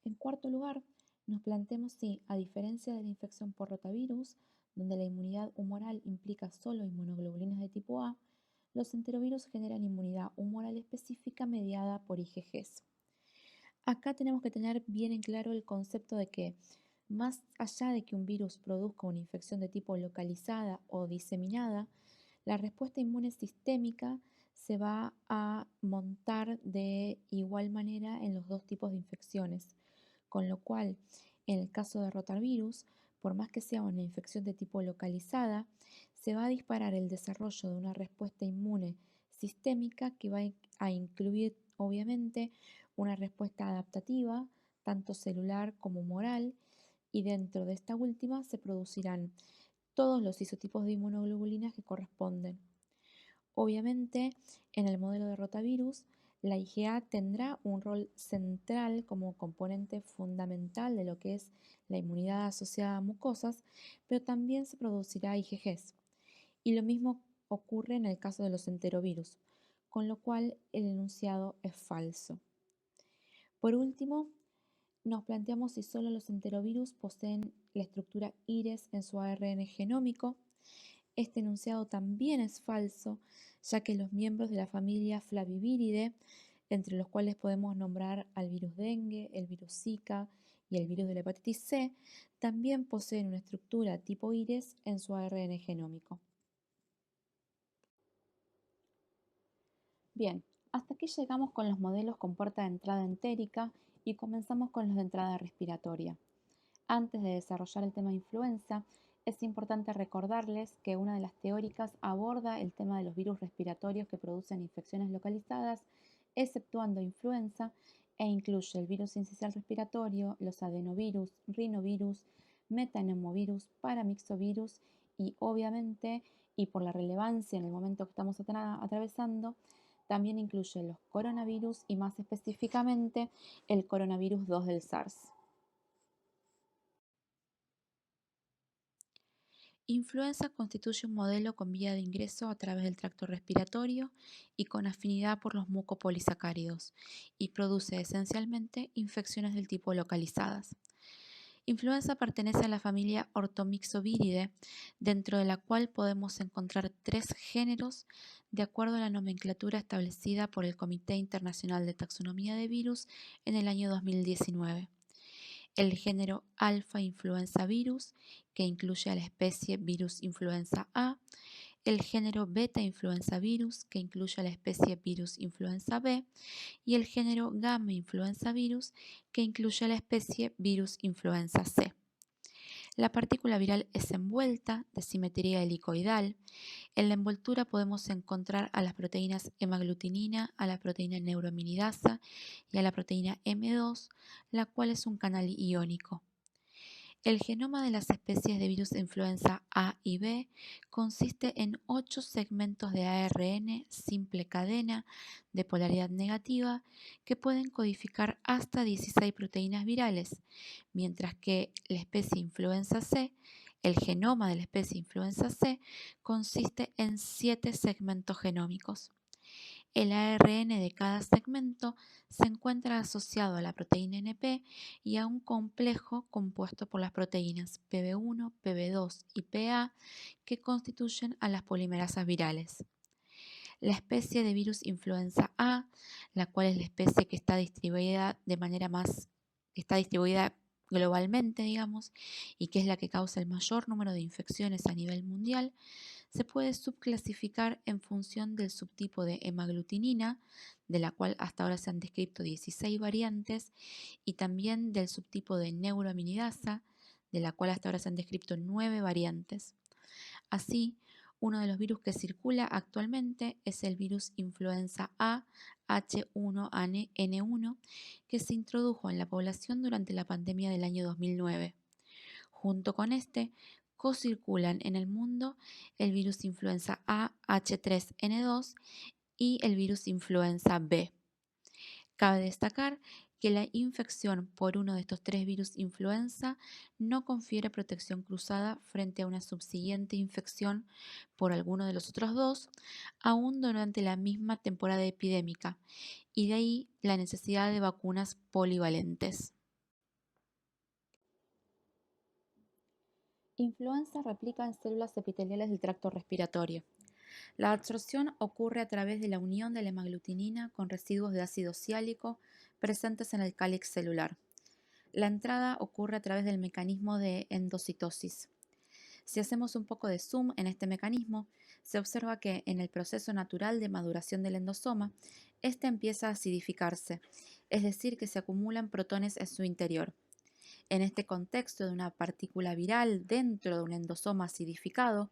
[SPEAKER 2] En cuarto lugar, nos planteamos si, a diferencia de la infección por rotavirus, donde la inmunidad humoral implica solo inmunoglobulinas de tipo A, los enterovirus generan inmunidad humoral específica mediada por IgGs. Acá tenemos que tener bien en claro el concepto de que más allá de que un virus produzca una infección de tipo localizada o diseminada, la respuesta inmune sistémica se va a montar de igual manera en los dos tipos de infecciones, con lo cual, en el caso de rotavirus, por más que sea una infección de tipo localizada, se va a disparar el desarrollo de una respuesta inmune sistémica que va a incluir, obviamente, una respuesta adaptativa, tanto celular como humoral, y dentro de esta última se producirán todos los isotipos de inmunoglobulinas que corresponden. Obviamente, en el modelo de rotavirus, la IgA tendrá un rol central como componente fundamental de lo que es la inmunidad asociada a mucosas, pero también se producirá IgGs. Y lo mismo ocurre en el caso de los enterovirus, con lo cual el enunciado es falso. Por último, nos planteamos si solo los enterovirus poseen la estructura IRES en su ARN genómico. Este enunciado también es falso, ya que los miembros de la familia Flaviviridae, entre los cuales podemos nombrar al virus dengue, el virus Zika y el virus de la hepatitis C, también poseen una estructura tipo IRES en su ARN genómico. Bien, hasta aquí llegamos con los modelos con puerta de entrada entérica y comenzamos con los de entrada respiratoria. Antes de desarrollar el tema de influenza, es importante recordarles que una de las teóricas aborda el tema de los virus respiratorios que producen infecciones localizadas, exceptuando influenza, e incluye el virus sincicial respiratorio, los adenovirus, rinovirus, metanemovirus, paramyxovirus y obviamente, y por la relevancia en el momento que estamos atravesando, también incluye los coronavirus y más específicamente el coronavirus 2 del SARS. Influenza constituye un modelo con vía de ingreso a través del tracto respiratorio y con afinidad por los mucopolisacáridos, y produce esencialmente infecciones del tipo localizadas. Influenza pertenece a la familia Orthomyxoviridae, dentro de la cual podemos encontrar 3 géneros de acuerdo a la nomenclatura establecida por el Comité Internacional de Taxonomía de Virus en el año 2019. El género Alpha Influenza Virus, que incluye a la especie Virus Influenza A, el género Beta Influenza Virus, que incluye a la especie Virus Influenza B, y el género Gamma Influenza Virus, que incluye a la especie Virus Influenza C. La partícula viral es envuelta, de simetría helicoidal. En la envoltura podemos encontrar a las proteínas hemaglutinina, a la proteína neuraminidasa y a la proteína M2, la cual es un canal iónico. El genoma de las especies de virus de influenza A y B consiste en 8 segmentos de ARN simple cadena de polaridad negativa que pueden codificar hasta 16 proteínas virales, mientras que la especie influenza C, el genoma de la especie influenza C, consiste en 7 segmentos genómicos. El ARN de cada segmento se encuentra asociado a la proteína NP y a un complejo compuesto por las proteínas PB1, PB2 y PA que constituyen a las polimerasas virales. La especie de virus influenza A, la cual es la especie que está distribuida globalmente, digamos, y que es la que causa el mayor número de infecciones a nivel mundial, se puede subclasificar en función del subtipo de hemaglutinina, de la cual hasta ahora se han descrito 16 variantes, y también del subtipo de neuroaminidasa, de la cual hasta ahora se han descrito 9 variantes. Así, uno de los virus que circula actualmente es el virus influenza A H1N1, que se introdujo en la población durante la pandemia del año 2009. Junto con este, cocirculan en el mundo el virus influenza A H3N2 y el virus influenza B. Cabe destacar que la infección por uno de estos 3 virus influenza no confiere protección cruzada frente a una subsiguiente infección por alguno de los otros 2, aún durante la misma temporada epidémica, y de ahí la necesidad de vacunas polivalentes. Influenza replica en células epiteliales del tracto respiratorio. La absorción ocurre a través de la unión de la hemaglutinina con residuos de ácido ciálico presentes en el cáliz celular. La entrada ocurre a través del mecanismo de endocitosis. Si hacemos un poco de zoom en este mecanismo, se observa que en el proceso natural de maduración del endosoma, este empieza a acidificarse, es decir, que se acumulan protones en su interior. En este contexto de una partícula viral dentro de un endosoma acidificado,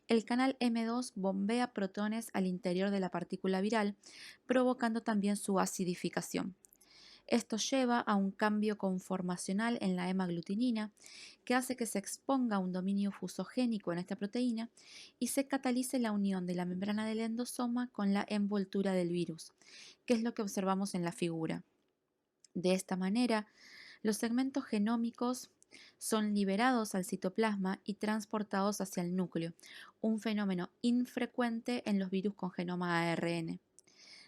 [SPEAKER 2] el canal M2 bombea protones al interior de la partícula viral, provocando también su acidificación. Esto lleva a un cambio conformacional en la hemaglutinina que hace que se exponga un dominio fusogénico en esta proteína y se catalice la unión de la membrana del endosoma con la envoltura del virus, que es lo que observamos en la figura. De esta manera, los segmentos genómicos son liberados al citoplasma y transportados hacia el núcleo, un fenómeno infrecuente en los virus con genoma ARN.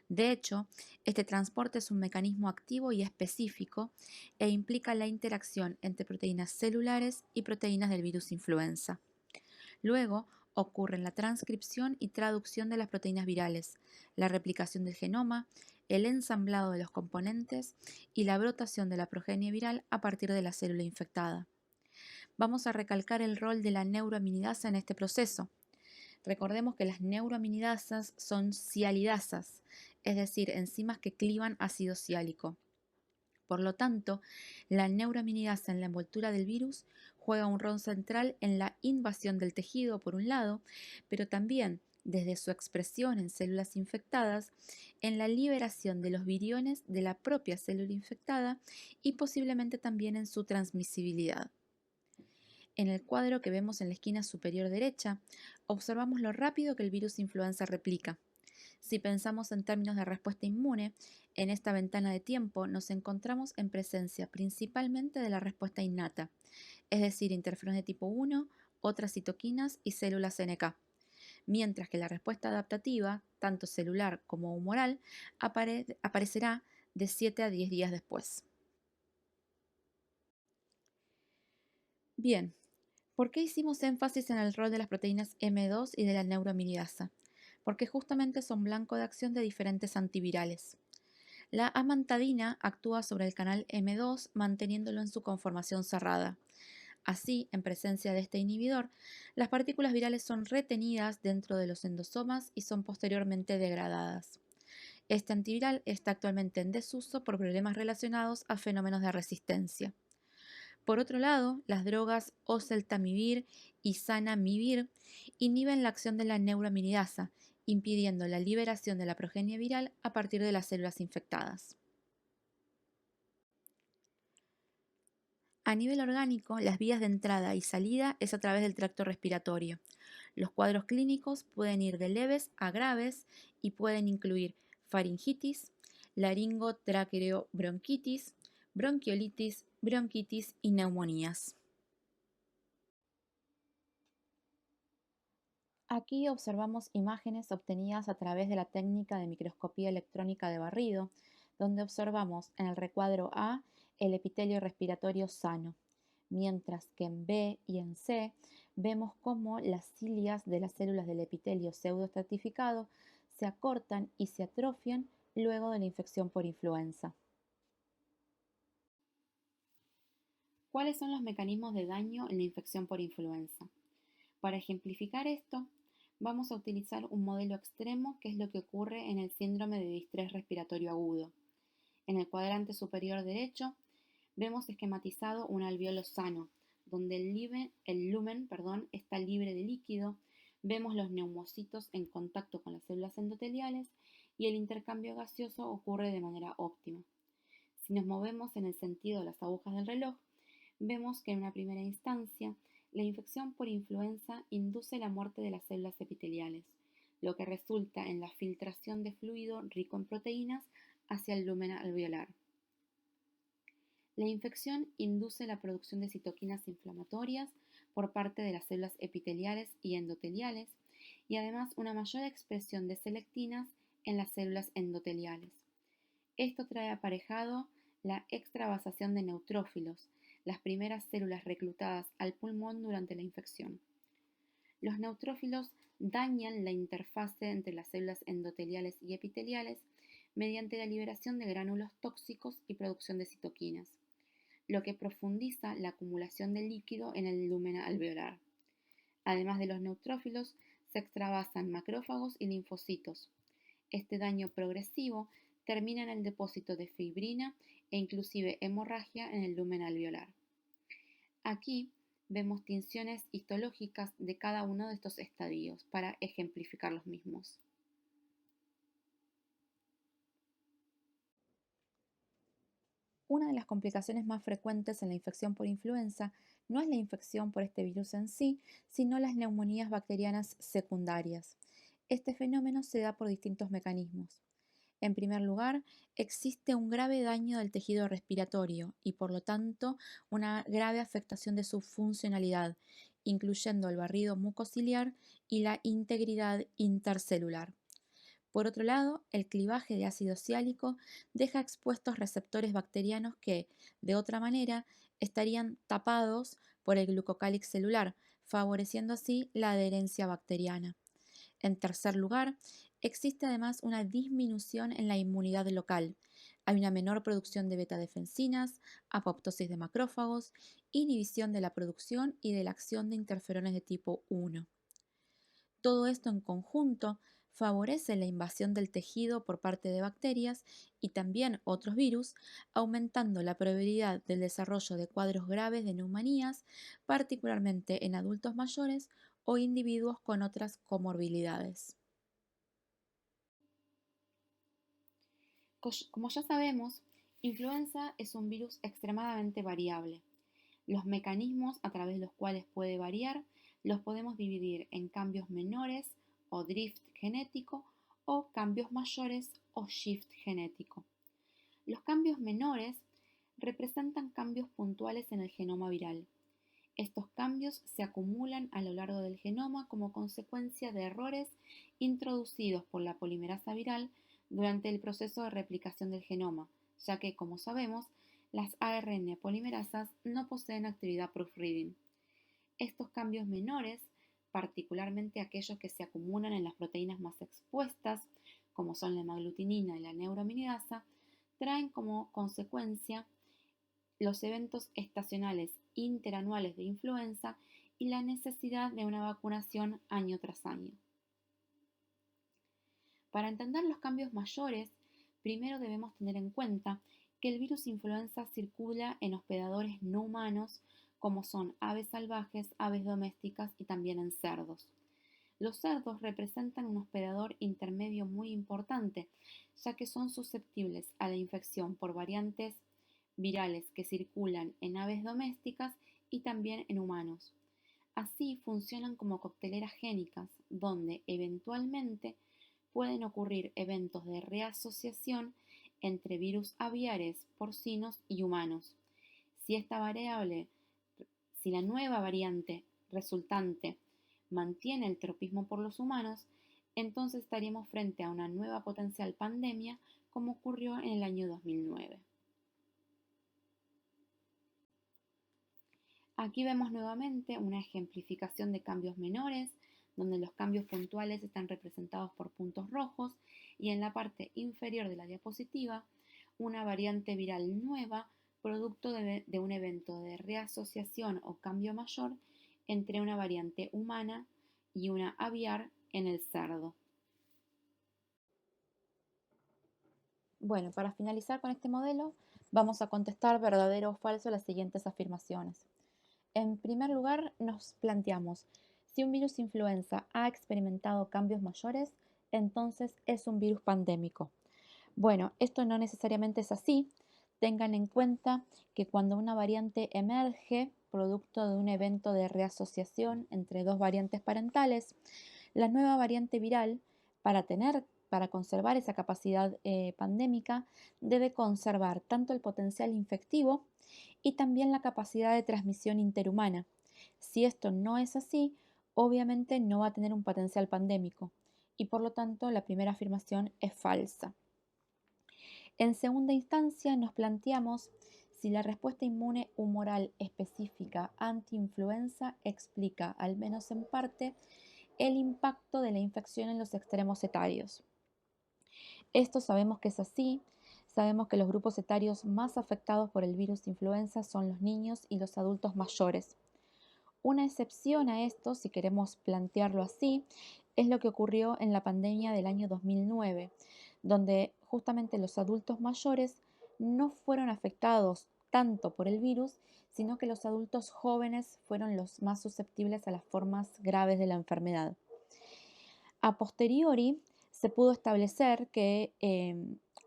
[SPEAKER 2] De hecho, este transporte es un mecanismo activo y específico e implica la interacción entre proteínas celulares y proteínas del virus influenza. Luego, ocurren la transcripción y traducción de las proteínas virales, la replicación del genoma, el ensamblado de los componentes y la brotación de la progenie viral a partir de la célula infectada. Vamos a recalcar el rol de la neuroaminidasa en este proceso. Recordemos que las neuroaminidasas son sialidasas, es decir, enzimas que clivan ácido siálico. Por lo tanto, la neuroaminidasa en la envoltura del virus juega un rol central en la invasión del tejido, por un lado, pero también, desde su expresión en células infectadas, en la liberación de los viriones de la propia célula infectada y posiblemente también en su transmisibilidad. En el cuadro que vemos en la esquina superior derecha, observamos lo rápido que el virus influenza replica. Si pensamos en términos de respuesta inmune, en esta ventana de tiempo nos encontramos en presencia principalmente de la respuesta innata, es decir, interferones de tipo 1, otras citoquinas y células NK, mientras que la respuesta adaptativa, tanto celular como humoral, aparecerá de 7 a 10 días después. Bien, ¿por qué hicimos énfasis en el rol de las proteínas M2 y de la neuroaminidasa? Porque justamente son blanco de acción de diferentes antivirales. La amantadina actúa sobre el canal M2 manteniéndolo en su conformación cerrada. Así, en presencia de este inhibidor, las partículas virales son retenidas dentro de los endosomas y son posteriormente degradadas. Este antiviral está actualmente en desuso por problemas relacionados a fenómenos de resistencia. Por otro lado, las drogas oseltamivir y zanamivir inhiben la acción de la neuroaminidasa, impidiendo la liberación de la progenie viral a partir de las células infectadas. A nivel orgánico, las vías de entrada y salida es a través del tracto respiratorio. Los cuadros clínicos pueden ir de leves a graves y pueden incluir faringitis, laringotraqueobronquitis, bronquiolitis, bronquitis y neumonías. Aquí observamos imágenes obtenidas a través de la técnica de microscopía electrónica de barrido, donde observamos en el recuadro A el epitelio respiratorio sano, mientras que en B y en C vemos cómo las cilias de las células del epitelio pseudoestratificado se acortan y se atrofian luego de la infección por influenza.
[SPEAKER 1] ¿Cuáles son los mecanismos de daño en la infección por influenza? Para ejemplificar esto, vamos a utilizar un modelo extremo que es lo que ocurre en el síndrome de distrés respiratorio agudo. En el cuadrante superior derecho vemos esquematizado un alveolo sano, donde el lumen está libre de líquido, vemos los neumocitos en contacto con las células endoteliales y el intercambio gaseoso ocurre de manera óptima. Si nos movemos en el sentido de las agujas del reloj, vemos que en una primera instancia la infección por influenza induce la muerte de las células epiteliales, lo que resulta en la filtración de fluido rico en proteínas hacia el lumen alveolar. La infección induce la producción de citoquinas inflamatorias por parte de las células epiteliales y endoteliales y además una mayor expresión de selectinas en las células endoteliales. Esto trae aparejado la extravasación de neutrófilos, las primeras células reclutadas al pulmón durante la infección. Los neutrófilos dañan la interfase entre las células endoteliales y epiteliales mediante la liberación de gránulos tóxicos y producción de citoquinas, lo que profundiza la acumulación de líquido en el lumen alveolar. Además de los neutrófilos, se extravasan macrófagos y linfocitos. Este daño progresivo termina en el depósito de fibrina e inclusive hemorragia en el lumen alveolar. Aquí vemos tinciones histológicas de cada uno de estos estadios para ejemplificar los mismos.
[SPEAKER 2] Una de las complicaciones más frecuentes en la infección por influenza no es la infección por este virus en sí, sino las neumonías bacterianas secundarias. Este fenómeno se da por distintos mecanismos. En primer lugar, existe un grave daño del tejido respiratorio y, por lo tanto, una grave afectación de su funcionalidad, incluyendo el barrido mucociliar y la integridad intercelular. Por otro lado, el clivaje de ácido siálico deja expuestos receptores bacterianos que, de otra manera, estarían tapados por el glucocálix celular, favoreciendo así la adherencia bacteriana. En tercer lugar, existe además una disminución en la inmunidad local. Hay una menor producción de betadefensinas, apoptosis de macrófagos, inhibición de la producción y de la acción de interferones de tipo 1. Todo esto en conjunto favorece la invasión del tejido por parte de bacterias y también otros virus, aumentando la probabilidad del desarrollo de cuadros graves de neumonías, particularmente en adultos mayores o individuos con otras comorbilidades.
[SPEAKER 1] Como ya sabemos, influenza es un virus extremadamente variable. Los mecanismos a través de los cuales puede variar los podemos dividir en cambios menores o drift genético o cambios mayores o shift genético. Los cambios menores representan cambios puntuales en el genoma viral. Estos cambios se acumulan a lo largo del genoma como consecuencia de errores introducidos por la polimerasa viral durante el proceso de replicación del genoma, ya que, como sabemos, las ARN polimerasas no poseen actividad proofreading. Estos cambios menores, particularmente aquellos que se acumulan en las proteínas más expuestas, como son la hemaglutinina y la neuraminidasa, traen como consecuencia los eventos estacionales interanuales de influenza y la necesidad de una vacunación año tras año. Para entender los cambios mayores, primero debemos tener en cuenta que el virus influenza circula en hospedadores no humanos como son aves salvajes, aves domésticas y también en cerdos. Los cerdos representan un hospedador intermedio muy importante, ya que son susceptibles a la infección por variantes virales que circulan en aves domésticas y también en humanos. Así funcionan como cocteleras génicas, donde eventualmente pueden ocurrir eventos de reasociación entre virus aviares, porcinos y humanos. Si esta variable, si la nueva variante resultante mantiene el tropismo por los humanos, entonces estaríamos frente a una nueva potencial pandemia como ocurrió en el año 2009. Aquí vemos nuevamente una ejemplificación de cambios menores, donde los cambios puntuales están representados por puntos rojos y en la parte inferior de la diapositiva una variante viral nueva producto de un evento de reasociación o cambio mayor entre una variante humana y una aviar en el cerdo.
[SPEAKER 2] Bueno, para finalizar con este modelo, vamos a contestar verdadero o falso las siguientes afirmaciones. En primer lugar, nos planteamos, si un virus influenza ha experimentado cambios mayores, entonces es un virus pandémico. Bueno, esto no necesariamente es así. Tengan en cuenta que cuando una variante emerge, producto de un evento de reasociación entre dos variantes parentales, la nueva variante viral, para conservar esa capacidad pandémica, debe conservar tanto el potencial infectivo y también la capacidad de transmisión interhumana. Si esto no es así, obviamente no va a tener un potencial pandémico y por lo tanto la primera afirmación es falsa. En segunda instancia nos planteamos si la respuesta inmune humoral específica anti-influenza explica, al menos en parte, el impacto de la infección en los extremos etarios. Esto sabemos que es así. Sabemos que los grupos etarios más afectados por el virus de influenza son los niños y los adultos mayores. Una excepción a esto, si queremos plantearlo así, es lo que ocurrió en la pandemia del año 2009, donde justamente los adultos mayores no fueron afectados tanto por el virus, sino que los adultos jóvenes fueron los más susceptibles a las formas graves de la enfermedad. A posteriori, se pudo establecer que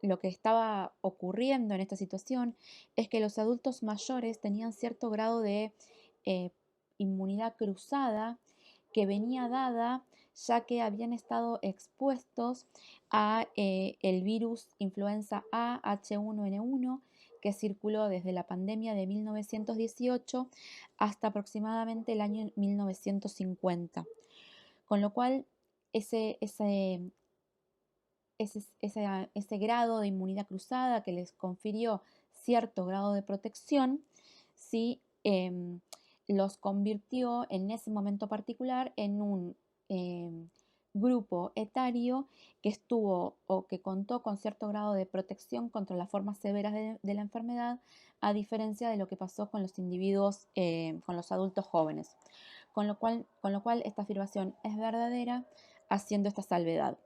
[SPEAKER 2] lo que estaba ocurriendo en esta situación es que los adultos mayores tenían cierto grado de eh, inmunidad cruzada que venía dada ya que habían estado expuestos a el virus influenza A H1N1 que circuló desde la pandemia de 1918 hasta aproximadamente el año 1950. Con lo cual, ese, ese, ese grado de inmunidad cruzada que les confirió cierto grado de protección, sí, los convirtió en ese momento particular en un grupo etario que estuvo o que contó con cierto grado de protección contra las formas severas de la enfermedad, a diferencia de lo que pasó con los individuos, con los adultos jóvenes. Con lo cual esta afirmación es verdadera, haciendo esta salvedad.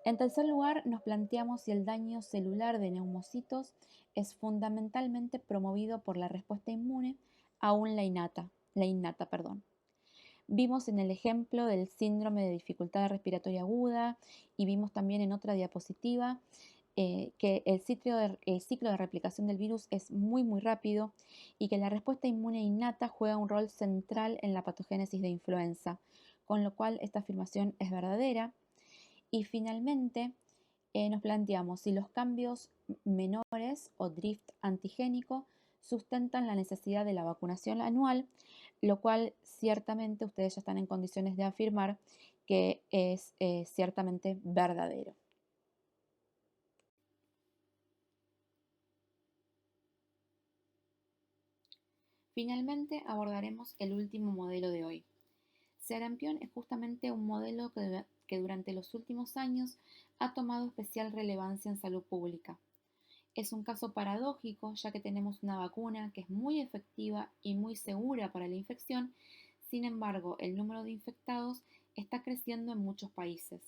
[SPEAKER 2] En tercer lugar, nos planteamos si el daño celular de neumocitos es fundamentalmente promovido por la respuesta inmune, aún la innata. Vimos en el ejemplo del síndrome de dificultad respiratoria aguda y vimos también en otra diapositiva que el ciclo de replicación del virus es muy muy rápido y que la respuesta inmune innata juega un rol central en la patogénesis de influenza, con lo cual esta afirmación es verdadera. Y finalmente nos planteamos si los cambios menores o drift antigénico sustentan la necesidad de la vacunación anual, lo cual ciertamente ustedes ya están en condiciones de afirmar que es ciertamente verdadero.
[SPEAKER 1] Finalmente abordaremos el último modelo de hoy. Sarampión es justamente un modelo que durante los últimos años ha tomado especial relevancia en salud pública. Es un caso paradójico ya que tenemos una vacuna que es muy efectiva y muy segura para la infección, sin embargo el número de infectados está creciendo en muchos países.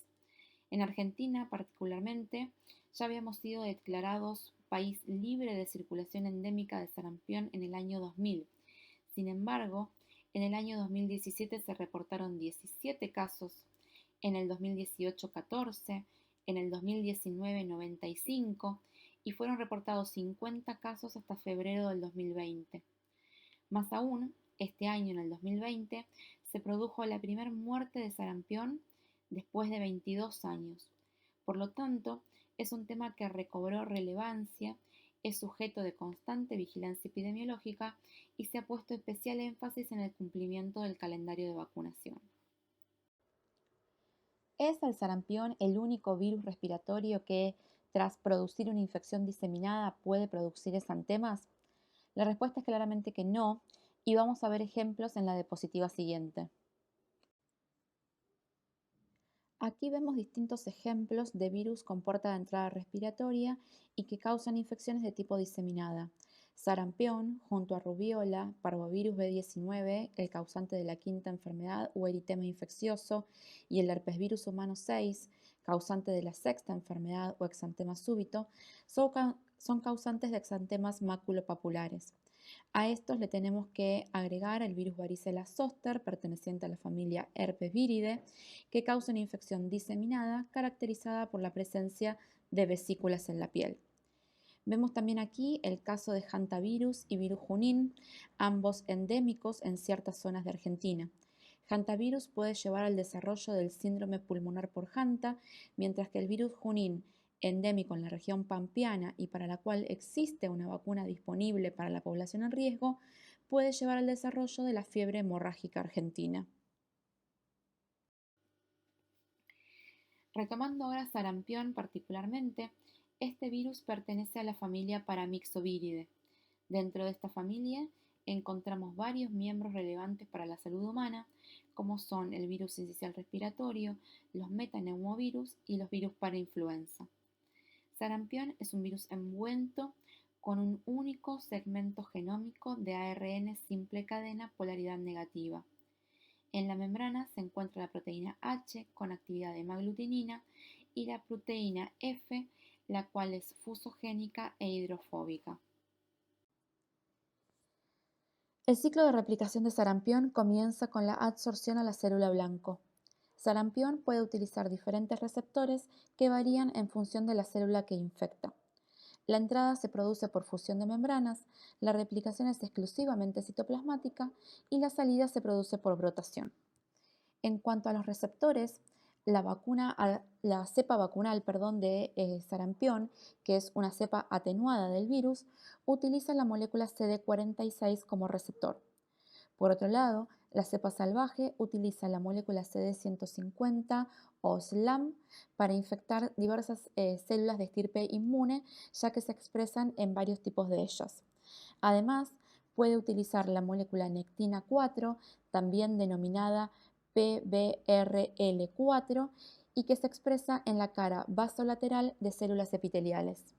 [SPEAKER 1] En Argentina particularmente ya habíamos sido declarados país libre de circulación endémica de sarampión en el año 2000. Sin embargo, en el año 2017 se reportaron 17 casos, en el 2018 14, en el 2019 95 y fueron reportados 50 casos hasta febrero del 2020. Más aún, este año, en el 2020, se produjo la primera muerte de sarampión después de 22 años. Por lo tanto, es un tema que recobró relevancia, es sujeto de constante vigilancia epidemiológica y se ha puesto especial énfasis en el cumplimiento del calendario de vacunación.
[SPEAKER 2] ¿Es el sarampión el único virus respiratorio que, tras producir una infección diseminada, puede producir exantemas? La respuesta es claramente que no, y vamos a ver ejemplos en la diapositiva siguiente. Aquí vemos distintos ejemplos de virus con puerta de entrada respiratoria y que causan infecciones de tipo diseminada. Sarampión, junto a rubiola, parvovirus B19, el causante de la quinta enfermedad o eritema infeccioso, y el herpesvirus humano 6, causante de la sexta enfermedad o exantema súbito, son causantes de exantemas maculopapulares. A estos le tenemos que agregar el virus varicela zoster, perteneciente a la familia Herpesviridae, que causa una infección diseminada caracterizada por la presencia de vesículas en la piel. Vemos también aquí el caso de hantavirus y virus junín, ambos endémicos en ciertas zonas de Argentina. Hantavirus puede llevar al desarrollo del síndrome pulmonar por hanta, mientras que el virus junín, endémico en la región pampeana y para la cual existe una vacuna disponible para la población en riesgo, puede llevar al desarrollo de la fiebre hemorrágica argentina.
[SPEAKER 1] Retomando ahora sarampión particularmente, este virus pertenece a la familia Paramyxoviridae. Dentro de esta familia encontramos varios miembros relevantes para la salud humana, como son el virus sincicial respiratorio, los metaneumovirus y los virus para influenza. Sarampión es un virus envuelto con un único segmento genómico de ARN simple cadena polaridad negativa. En la membrana se encuentra la proteína H con actividad de hemaglutinina y la proteína F, la cual es fusogénica e hidrofóbica.
[SPEAKER 2] El ciclo de replicación de sarampión comienza con la adsorción a la célula blanco. Sarampión puede utilizar diferentes receptores que varían en función de la célula que infecta. La entrada se produce por fusión de membranas, la replicación es exclusivamente citoplasmática y la salida se produce por brotación. En cuanto a los receptores, la cepa vacunal de sarampión, que es una cepa atenuada del virus, utiliza la molécula CD46 como receptor. Por otro lado, la cepa salvaje utiliza la molécula CD150 o SLAM para infectar diversas células de estirpe inmune, ya que se expresan en varios tipos de ellas. Además, puede utilizar la molécula nectina 4, también denominada PBRL4, y que se expresa en la cara basolateral de células epiteliales.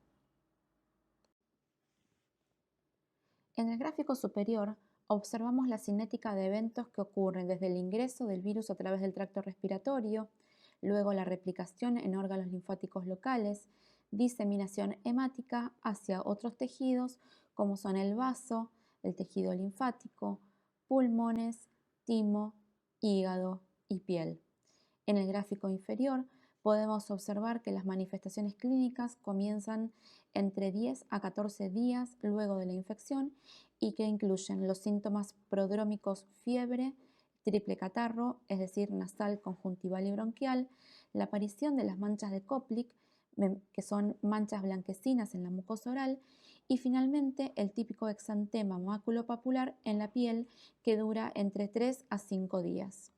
[SPEAKER 2] En el gráfico superior observamos la cinética de eventos que ocurren desde el ingreso del virus a través del tracto respiratorio, luego la replicación en órganos linfáticos locales, diseminación hemática hacia otros tejidos como son el vaso, el tejido linfático, pulmones, timo, hígado y piel. En el gráfico inferior podemos observar que las manifestaciones clínicas comienzan entre 10 a 14 días luego de la infección y que incluyen los síntomas prodrómicos fiebre, triple catarro, es decir, nasal, conjuntival y bronquial, la aparición de las manchas de Koplik, que son manchas blanquecinas en la mucosa oral, y finalmente el típico exantema maculopapular en la piel que dura entre 3 a 5 días.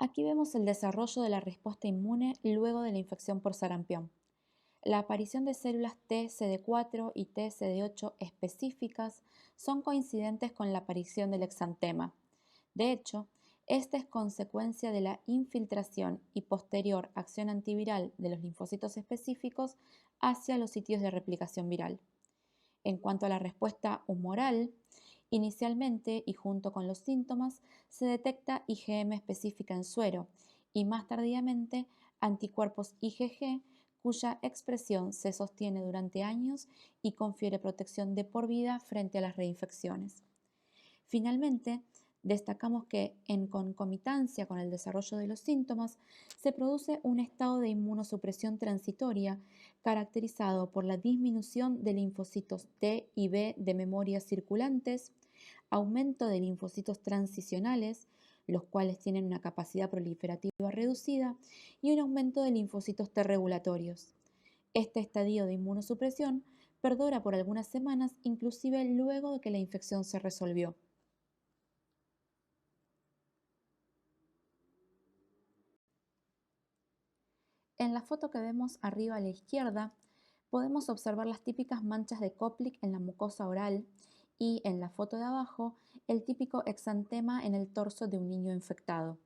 [SPEAKER 2] Aquí vemos el desarrollo de la respuesta inmune luego de la infección por sarampión. La aparición de células TCD4 y TCD8 específicas son coincidentes con la aparición del exantema. De hecho, esta es consecuencia de la infiltración y posterior acción antiviral de los linfocitos específicos hacia los sitios de replicación viral. En cuanto a la respuesta humoral, inicialmente y junto con los síntomas se detecta IgM específica en suero y más tardíamente anticuerpos IgG cuya expresión se sostiene durante años y confiere protección de por vida frente a las reinfecciones. Finalmente, destacamos que en concomitancia con el desarrollo de los síntomas se produce un estado de inmunosupresión transitoria caracterizado por la disminución de linfocitos T y B de memoria circulantes, aumento de linfocitos transicionales, los cuales tienen una capacidad proliferativa reducida, y un aumento de linfocitos T regulatorios. Este estadio de inmunosupresión perdura por algunas semanas, inclusive luego de que la infección se resolvió. En la foto que vemos arriba a la izquierda, podemos observar las típicas manchas de Koplik en la mucosa oral y en la foto de abajo, el típico exantema en el torso de un niño infectado.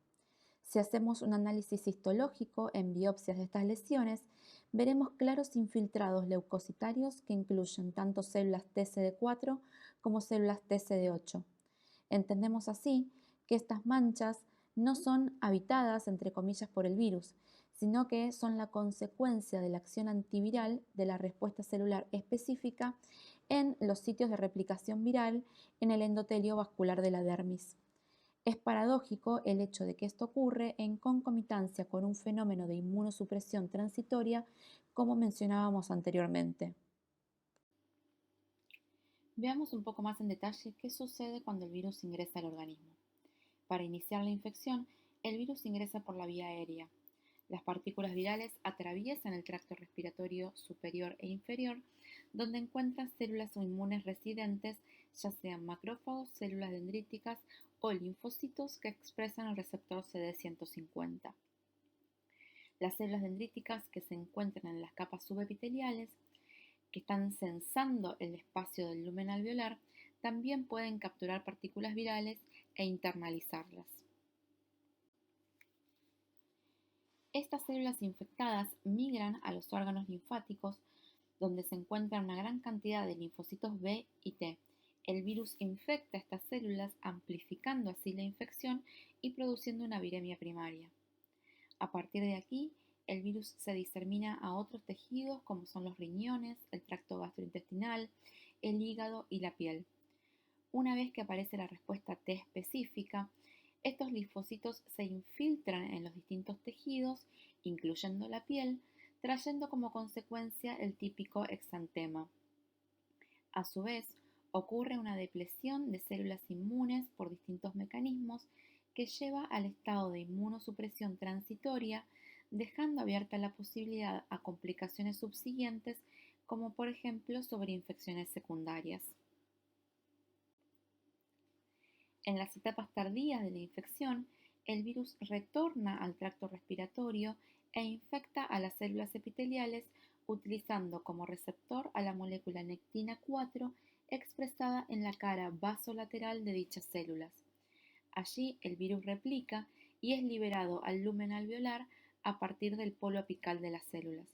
[SPEAKER 2] Si hacemos un análisis histológico en biopsias de estas lesiones, veremos claros infiltrados leucocitarios que incluyen tanto células TCD4 como células TCD8. Entendemos así que estas manchas no son habitadas, entre comillas, por el virus, sino que son la consecuencia de la acción antiviral de la respuesta celular específica en los sitios de replicación viral en el endotelio vascular de la dermis. Es paradójico el hecho de que esto ocurre en concomitancia con un fenómeno de inmunosupresión transitoria, como mencionábamos anteriormente.
[SPEAKER 1] Veamos un poco más en detalle qué sucede cuando el virus ingresa al organismo. Para iniciar la infección, el virus ingresa por la vía aérea. Las partículas virales atraviesan el tracto respiratorio superior e inferior, donde encuentran células inmunes residentes, ya sean macrófagos, células dendríticas o linfocitos que expresan el receptor CD150. Las células dendríticas que se encuentran en las capas subepiteliales, que están sensando el espacio del lumen alveolar, también pueden capturar partículas virales e internalizarlas. Estas células infectadas migran a los órganos linfáticos, donde se encuentra una gran cantidad de linfocitos B y T. El virus infecta estas células, amplificando así la infección y produciendo una viremia primaria. A partir de aquí, el virus se disemina a otros tejidos como son los riñones, el tracto gastrointestinal, el hígado y la piel. Una vez que aparece la respuesta T específica, estos linfocitos se infiltran en los distintos tejidos, incluyendo la piel, trayendo como consecuencia el típico exantema. A su vez, ocurre una depresión de células inmunes por distintos mecanismos que lleva al estado de inmunosupresión transitoria, dejando abierta la posibilidad a complicaciones subsiguientes, como por ejemplo sobreinfecciones secundarias. En las etapas tardías de la infección, el virus retorna al tracto respiratorio e infecta a las células epiteliales utilizando como receptor a la molécula nectina 4 expresada en la cara basolateral de dichas células. Allí el virus replica y es liberado al lumen alveolar a partir del polo apical de las células.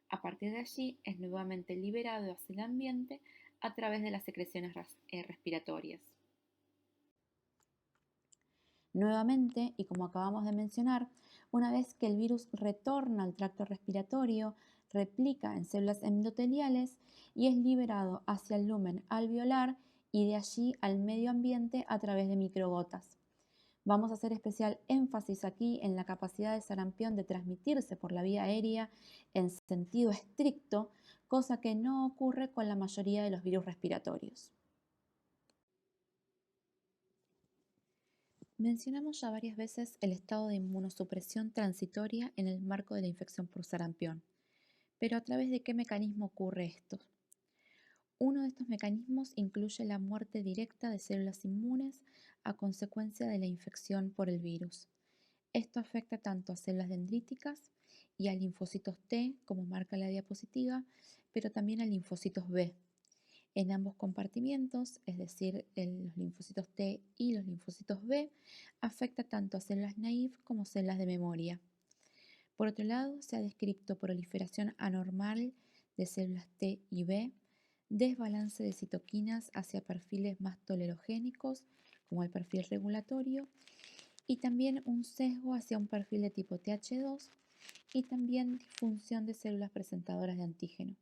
[SPEAKER 1] A partir de allí es nuevamente liberado hacia el ambiente a través de las secreciones respiratorias.
[SPEAKER 2] Nuevamente, y como acabamos de mencionar, una vez que el virus retorna al tracto respiratorio, replica en células endoteliales y es liberado hacia el lumen alveolar y de allí al medio ambiente a través de microgotas. Vamos a hacer especial énfasis aquí en la capacidad de sarampión de transmitirse por la vía aérea en sentido estricto, cosa que no ocurre con la mayoría de los virus respiratorios. Mencionamos ya varias veces el estado de inmunosupresión transitoria en el marco de la infección por sarampión, pero ¿a través de qué mecanismo ocurre esto? Uno de estos mecanismos incluye la muerte directa de células inmunes a consecuencia de la infección por el virus. Esto afecta tanto a células dendríticas y a linfocitos T, como marca la diapositiva, pero también a linfocitos B. En ambos compartimientos, es decir, en los linfocitos T y los linfocitos B, afecta tanto a células naïve como células de memoria. Por otro lado, se ha descrito proliferación anormal de células T y B, desbalance de citoquinas hacia perfiles más tolerogénicos, como el perfil regulatorio, y también un sesgo hacia un perfil de tipo Th2 y también disfunción de células presentadoras de antígeno.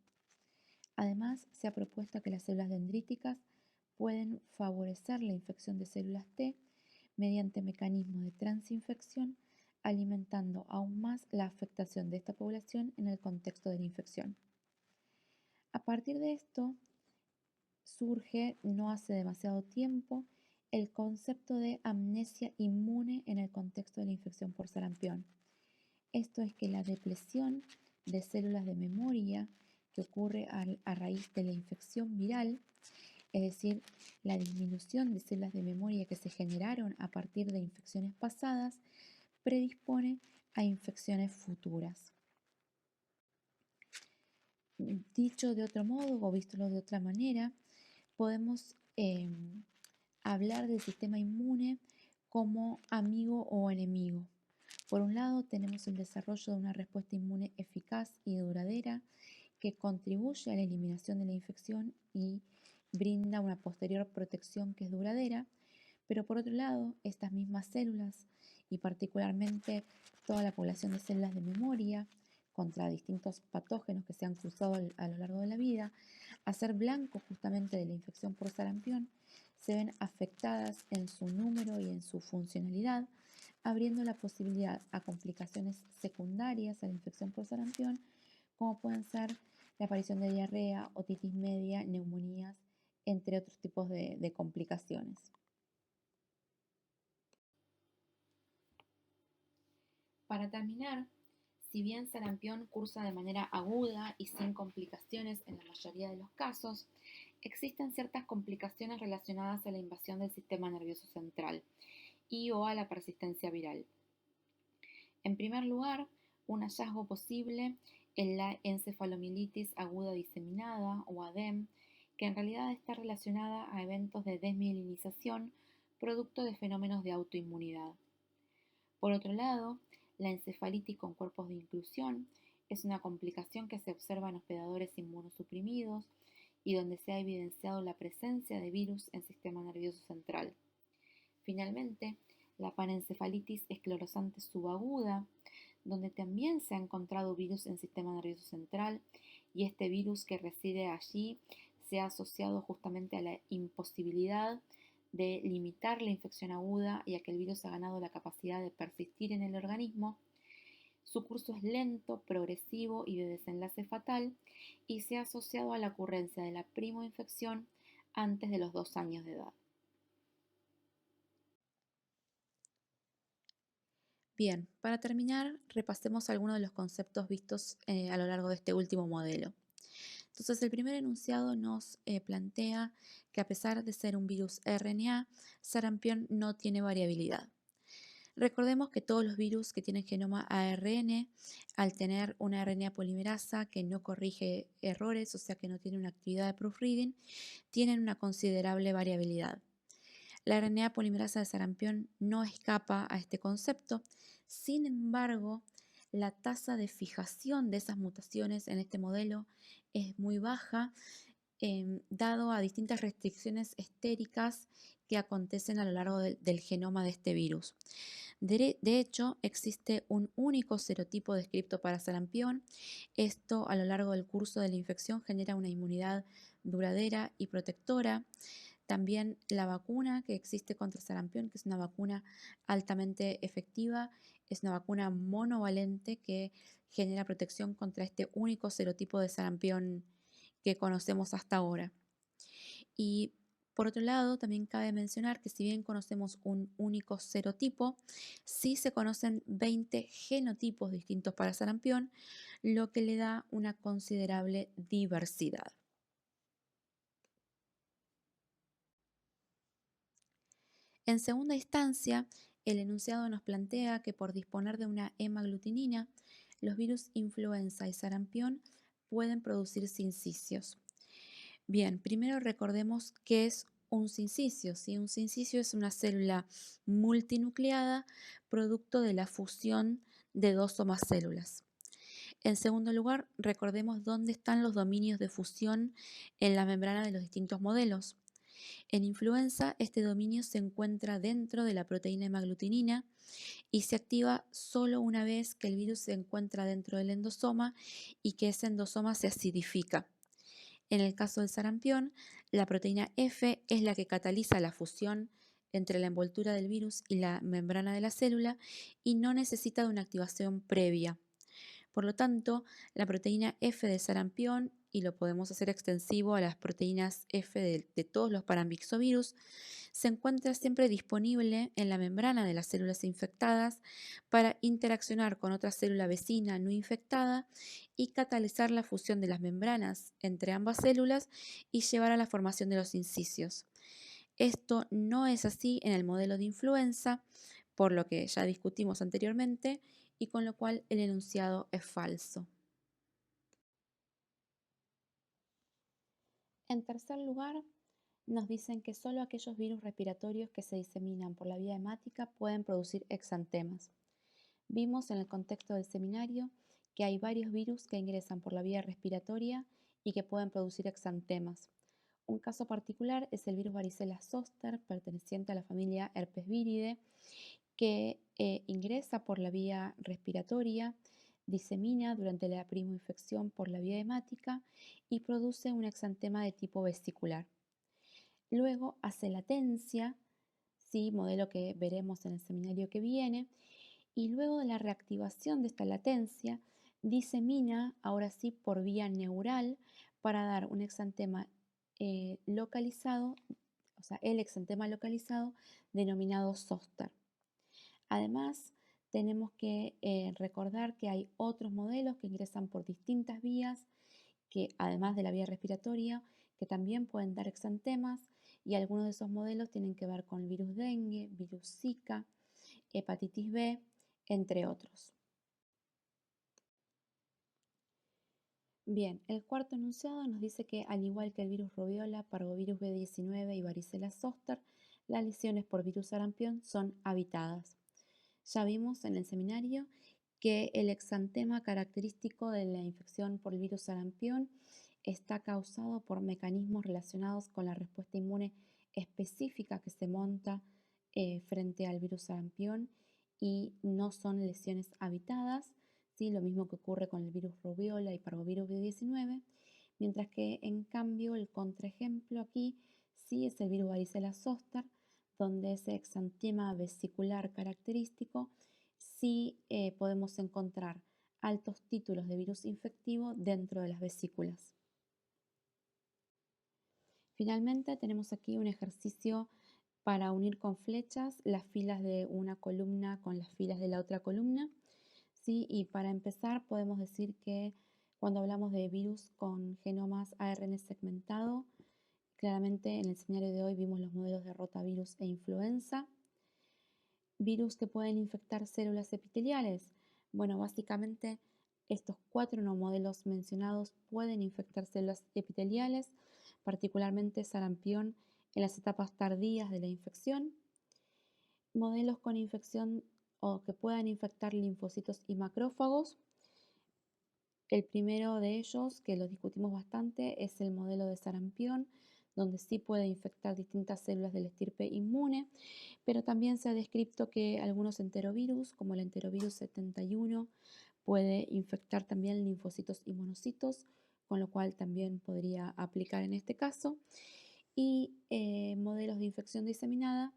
[SPEAKER 2] Además, se ha propuesto que las células dendríticas pueden favorecer la infección de células T mediante mecanismos de transinfección, alimentando aún más la afectación de esta población en el contexto de la infección. A partir de esto, surge, no hace demasiado tiempo, el concepto de amnesia inmune en el contexto de la infección por sarampión. Esto es que la depresión de células de memoria que ocurre a raíz de la infección viral, es decir, la disminución de células de memoria que se generaron a partir de infecciones pasadas, predispone a infecciones futuras. Dicho de otro modo o visto de otra manera, podemos hablar del sistema inmune como amigo o enemigo. Por un lado, tenemos el desarrollo de una respuesta inmune eficaz y duradera que contribuye a la eliminación de la infección y brinda una posterior protección que es duradera, pero por otro lado, estas mismas células y particularmente toda la población de células de memoria contra distintos patógenos que se han cruzado a lo largo de la vida, a ser blanco justamente de la infección por sarampión, se ven afectadas en su número y en su funcionalidad, abriendo la posibilidad a complicaciones secundarias a la infección por sarampión, como pueden ser la aparición de diarrea, otitis media, neumonías, entre otros tipos de complicaciones.
[SPEAKER 1] Para terminar, si bien sarampión cursa de manera aguda y sin complicaciones en la mayoría de los casos, existen ciertas complicaciones relacionadas a la invasión del sistema nervioso central y o a la persistencia viral. En primer lugar, Un hallazgo posible es la encefalomielitis aguda diseminada o ADEM, que en realidad está relacionada a eventos de desmielinización producto de fenómenos de autoinmunidad. Por otro lado, la encefalitis con cuerpos de inclusión es una complicación que se observa en hospedadores inmunosuprimidos y donde se ha evidenciado la presencia de virus en el sistema nervioso central. Finalmente, la panencefalitis esclerosante subaguda, donde también se ha encontrado virus en el sistema nervioso central y este virus que reside allí se ha asociado justamente a la imposibilidad de limitar la infección aguda y a que el virus ha ganado la capacidad de persistir en el organismo. Su curso es lento, progresivo y de desenlace fatal y se ha asociado a la ocurrencia de la primoinfección antes de los 2 años de edad.
[SPEAKER 2] Bien, para terminar, repasemos algunos de los conceptos vistos a lo largo de este último modelo. Entonces, el primer enunciado nos plantea que a pesar de ser un virus RNA, sarampión no tiene variabilidad. Recordemos que todos los virus que tienen genoma ARN, al tener una RNA polimerasa que no corrige errores, o sea que no tiene una actividad de proofreading, tienen una considerable variabilidad. La RNA polimerasa de sarampión no escapa a este concepto. Sin embargo, la tasa de fijación de esas mutaciones en este modelo es muy baja, dado a distintas restricciones estéricas que acontecen a lo largo del genoma de este virus. De hecho, existe un único serotipo descrito para sarampión. Esto, a lo largo del curso de la infección, genera una inmunidad duradera y protectora. También la vacuna que existe contra sarampión, que es una vacuna altamente efectiva, es una vacuna monovalente que genera protección contra este único serotipo de sarampión que conocemos hasta ahora. Y por otro lado, también cabe mencionar que si bien conocemos un único serotipo, sí se conocen 20 genotipos distintos para sarampión, lo que le da una considerable diversidad. En segunda instancia, el enunciado nos plantea que por disponer de una hemaglutinina, los virus influenza y sarampión pueden producir sincicios. Bien, primero recordemos qué es un sincicio. ¿Sí? Un sincicio es una célula multinucleada producto de la fusión de dos o más células. En segundo lugar, recordemos dónde están los dominios de fusión en la membrana de los distintos modelos. En influenza, este dominio se encuentra dentro de la proteína hemaglutinina y se activa solo una vez que el virus se encuentra dentro del endosoma y que ese endosoma se acidifica. En el caso del sarampión, la proteína F es la que cataliza la fusión entre la envoltura del virus y la membrana de la célula y no necesita de una activación previa. Por lo tanto, la proteína F de sarampión, y lo podemos hacer extensivo a las proteínas F de todos los paramyxovirus, se encuentra siempre disponible en la membrana de las células infectadas para interaccionar con otra célula vecina no infectada y catalizar la fusión de las membranas entre ambas células y llevar a la formación de los incisios. Esto no es así en el modelo de influenza, por lo que ya discutimos anteriormente, y con lo cual el enunciado es falso. En tercer lugar, nos dicen que solo aquellos virus respiratorios que se diseminan por la vía hemática pueden producir exantemas. Vimos en el contexto del seminario que hay varios virus que ingresan por la vía respiratoria y que pueden producir exantemas. Un caso particular es el virus varicela zoster, perteneciente a la familia Herpesviridae, que ingresa por la vía respiratoria, disemina durante la primoinfección por la vía hemática y produce un exantema de tipo vesicular. Luego hace latencia, ¿sí? Modelo que veremos en el seminario que viene, y luego de la reactivación de esta latencia, disemina ahora sí por vía neural para dar un exantema localizado, o sea, el exantema localizado denominado zoster. Además, tenemos que recordar que hay otros modelos que ingresan por distintas vías, que además de la vía respiratoria, que también pueden dar exantemas, y algunos de esos modelos tienen que ver con el virus dengue, virus Zika, hepatitis B, entre otros. Bien, el cuarto enunciado nos dice que al igual que el virus rubiola, parvovirus B19 y varicela zoster, las lesiones por virus sarampión son habitadas. Ya vimos en el seminario que el exantema característico de la infección por el virus sarampión está causado por mecanismos relacionados con la respuesta inmune específica que se monta frente al virus sarampión y no son lesiones habitadas, ¿sí? Lo mismo que ocurre con el virus rubiola y parvovirus B19, mientras que en cambio el contraejemplo aquí sí es el virus varicela zoster, donde ese exantema vesicular característico sí podemos encontrar altos títulos de virus infectivo dentro de las vesículas. Finalmente tenemos aquí un ejercicio para unir con flechas las filas de una columna con las filas de la otra columna, ¿sí? Y para empezar podemos decir que cuando hablamos de virus con genomas ARN segmentado, claramente en el seminario de hoy vimos los modelos de rotavirus e influenza. Virus que pueden infectar células epiteliales. Bueno, básicamente estos cuatro no modelos mencionados pueden infectar células epiteliales, particularmente sarampión en las etapas tardías de la infección. Modelos con infección o que puedan infectar linfocitos y macrófagos. El primero de ellos, que lo discutimos bastante, es el modelo de sarampión, donde sí puede infectar distintas células del estirpe inmune, pero también se ha descrito que algunos enterovirus, como el enterovirus 71, puede infectar también linfocitos y monocitos, con lo cual también podría aplicar en este caso. Y modelos de infección diseminada,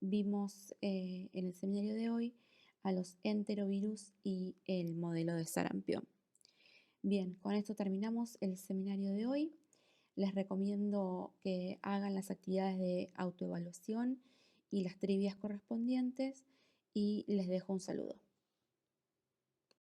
[SPEAKER 2] vimos en el seminario de hoy a los enterovirus y el modelo de sarampión. Bien, con esto terminamos el seminario de hoy. Les recomiendo que hagan las actividades de autoevaluación y las trivias correspondientes y les dejo un saludo.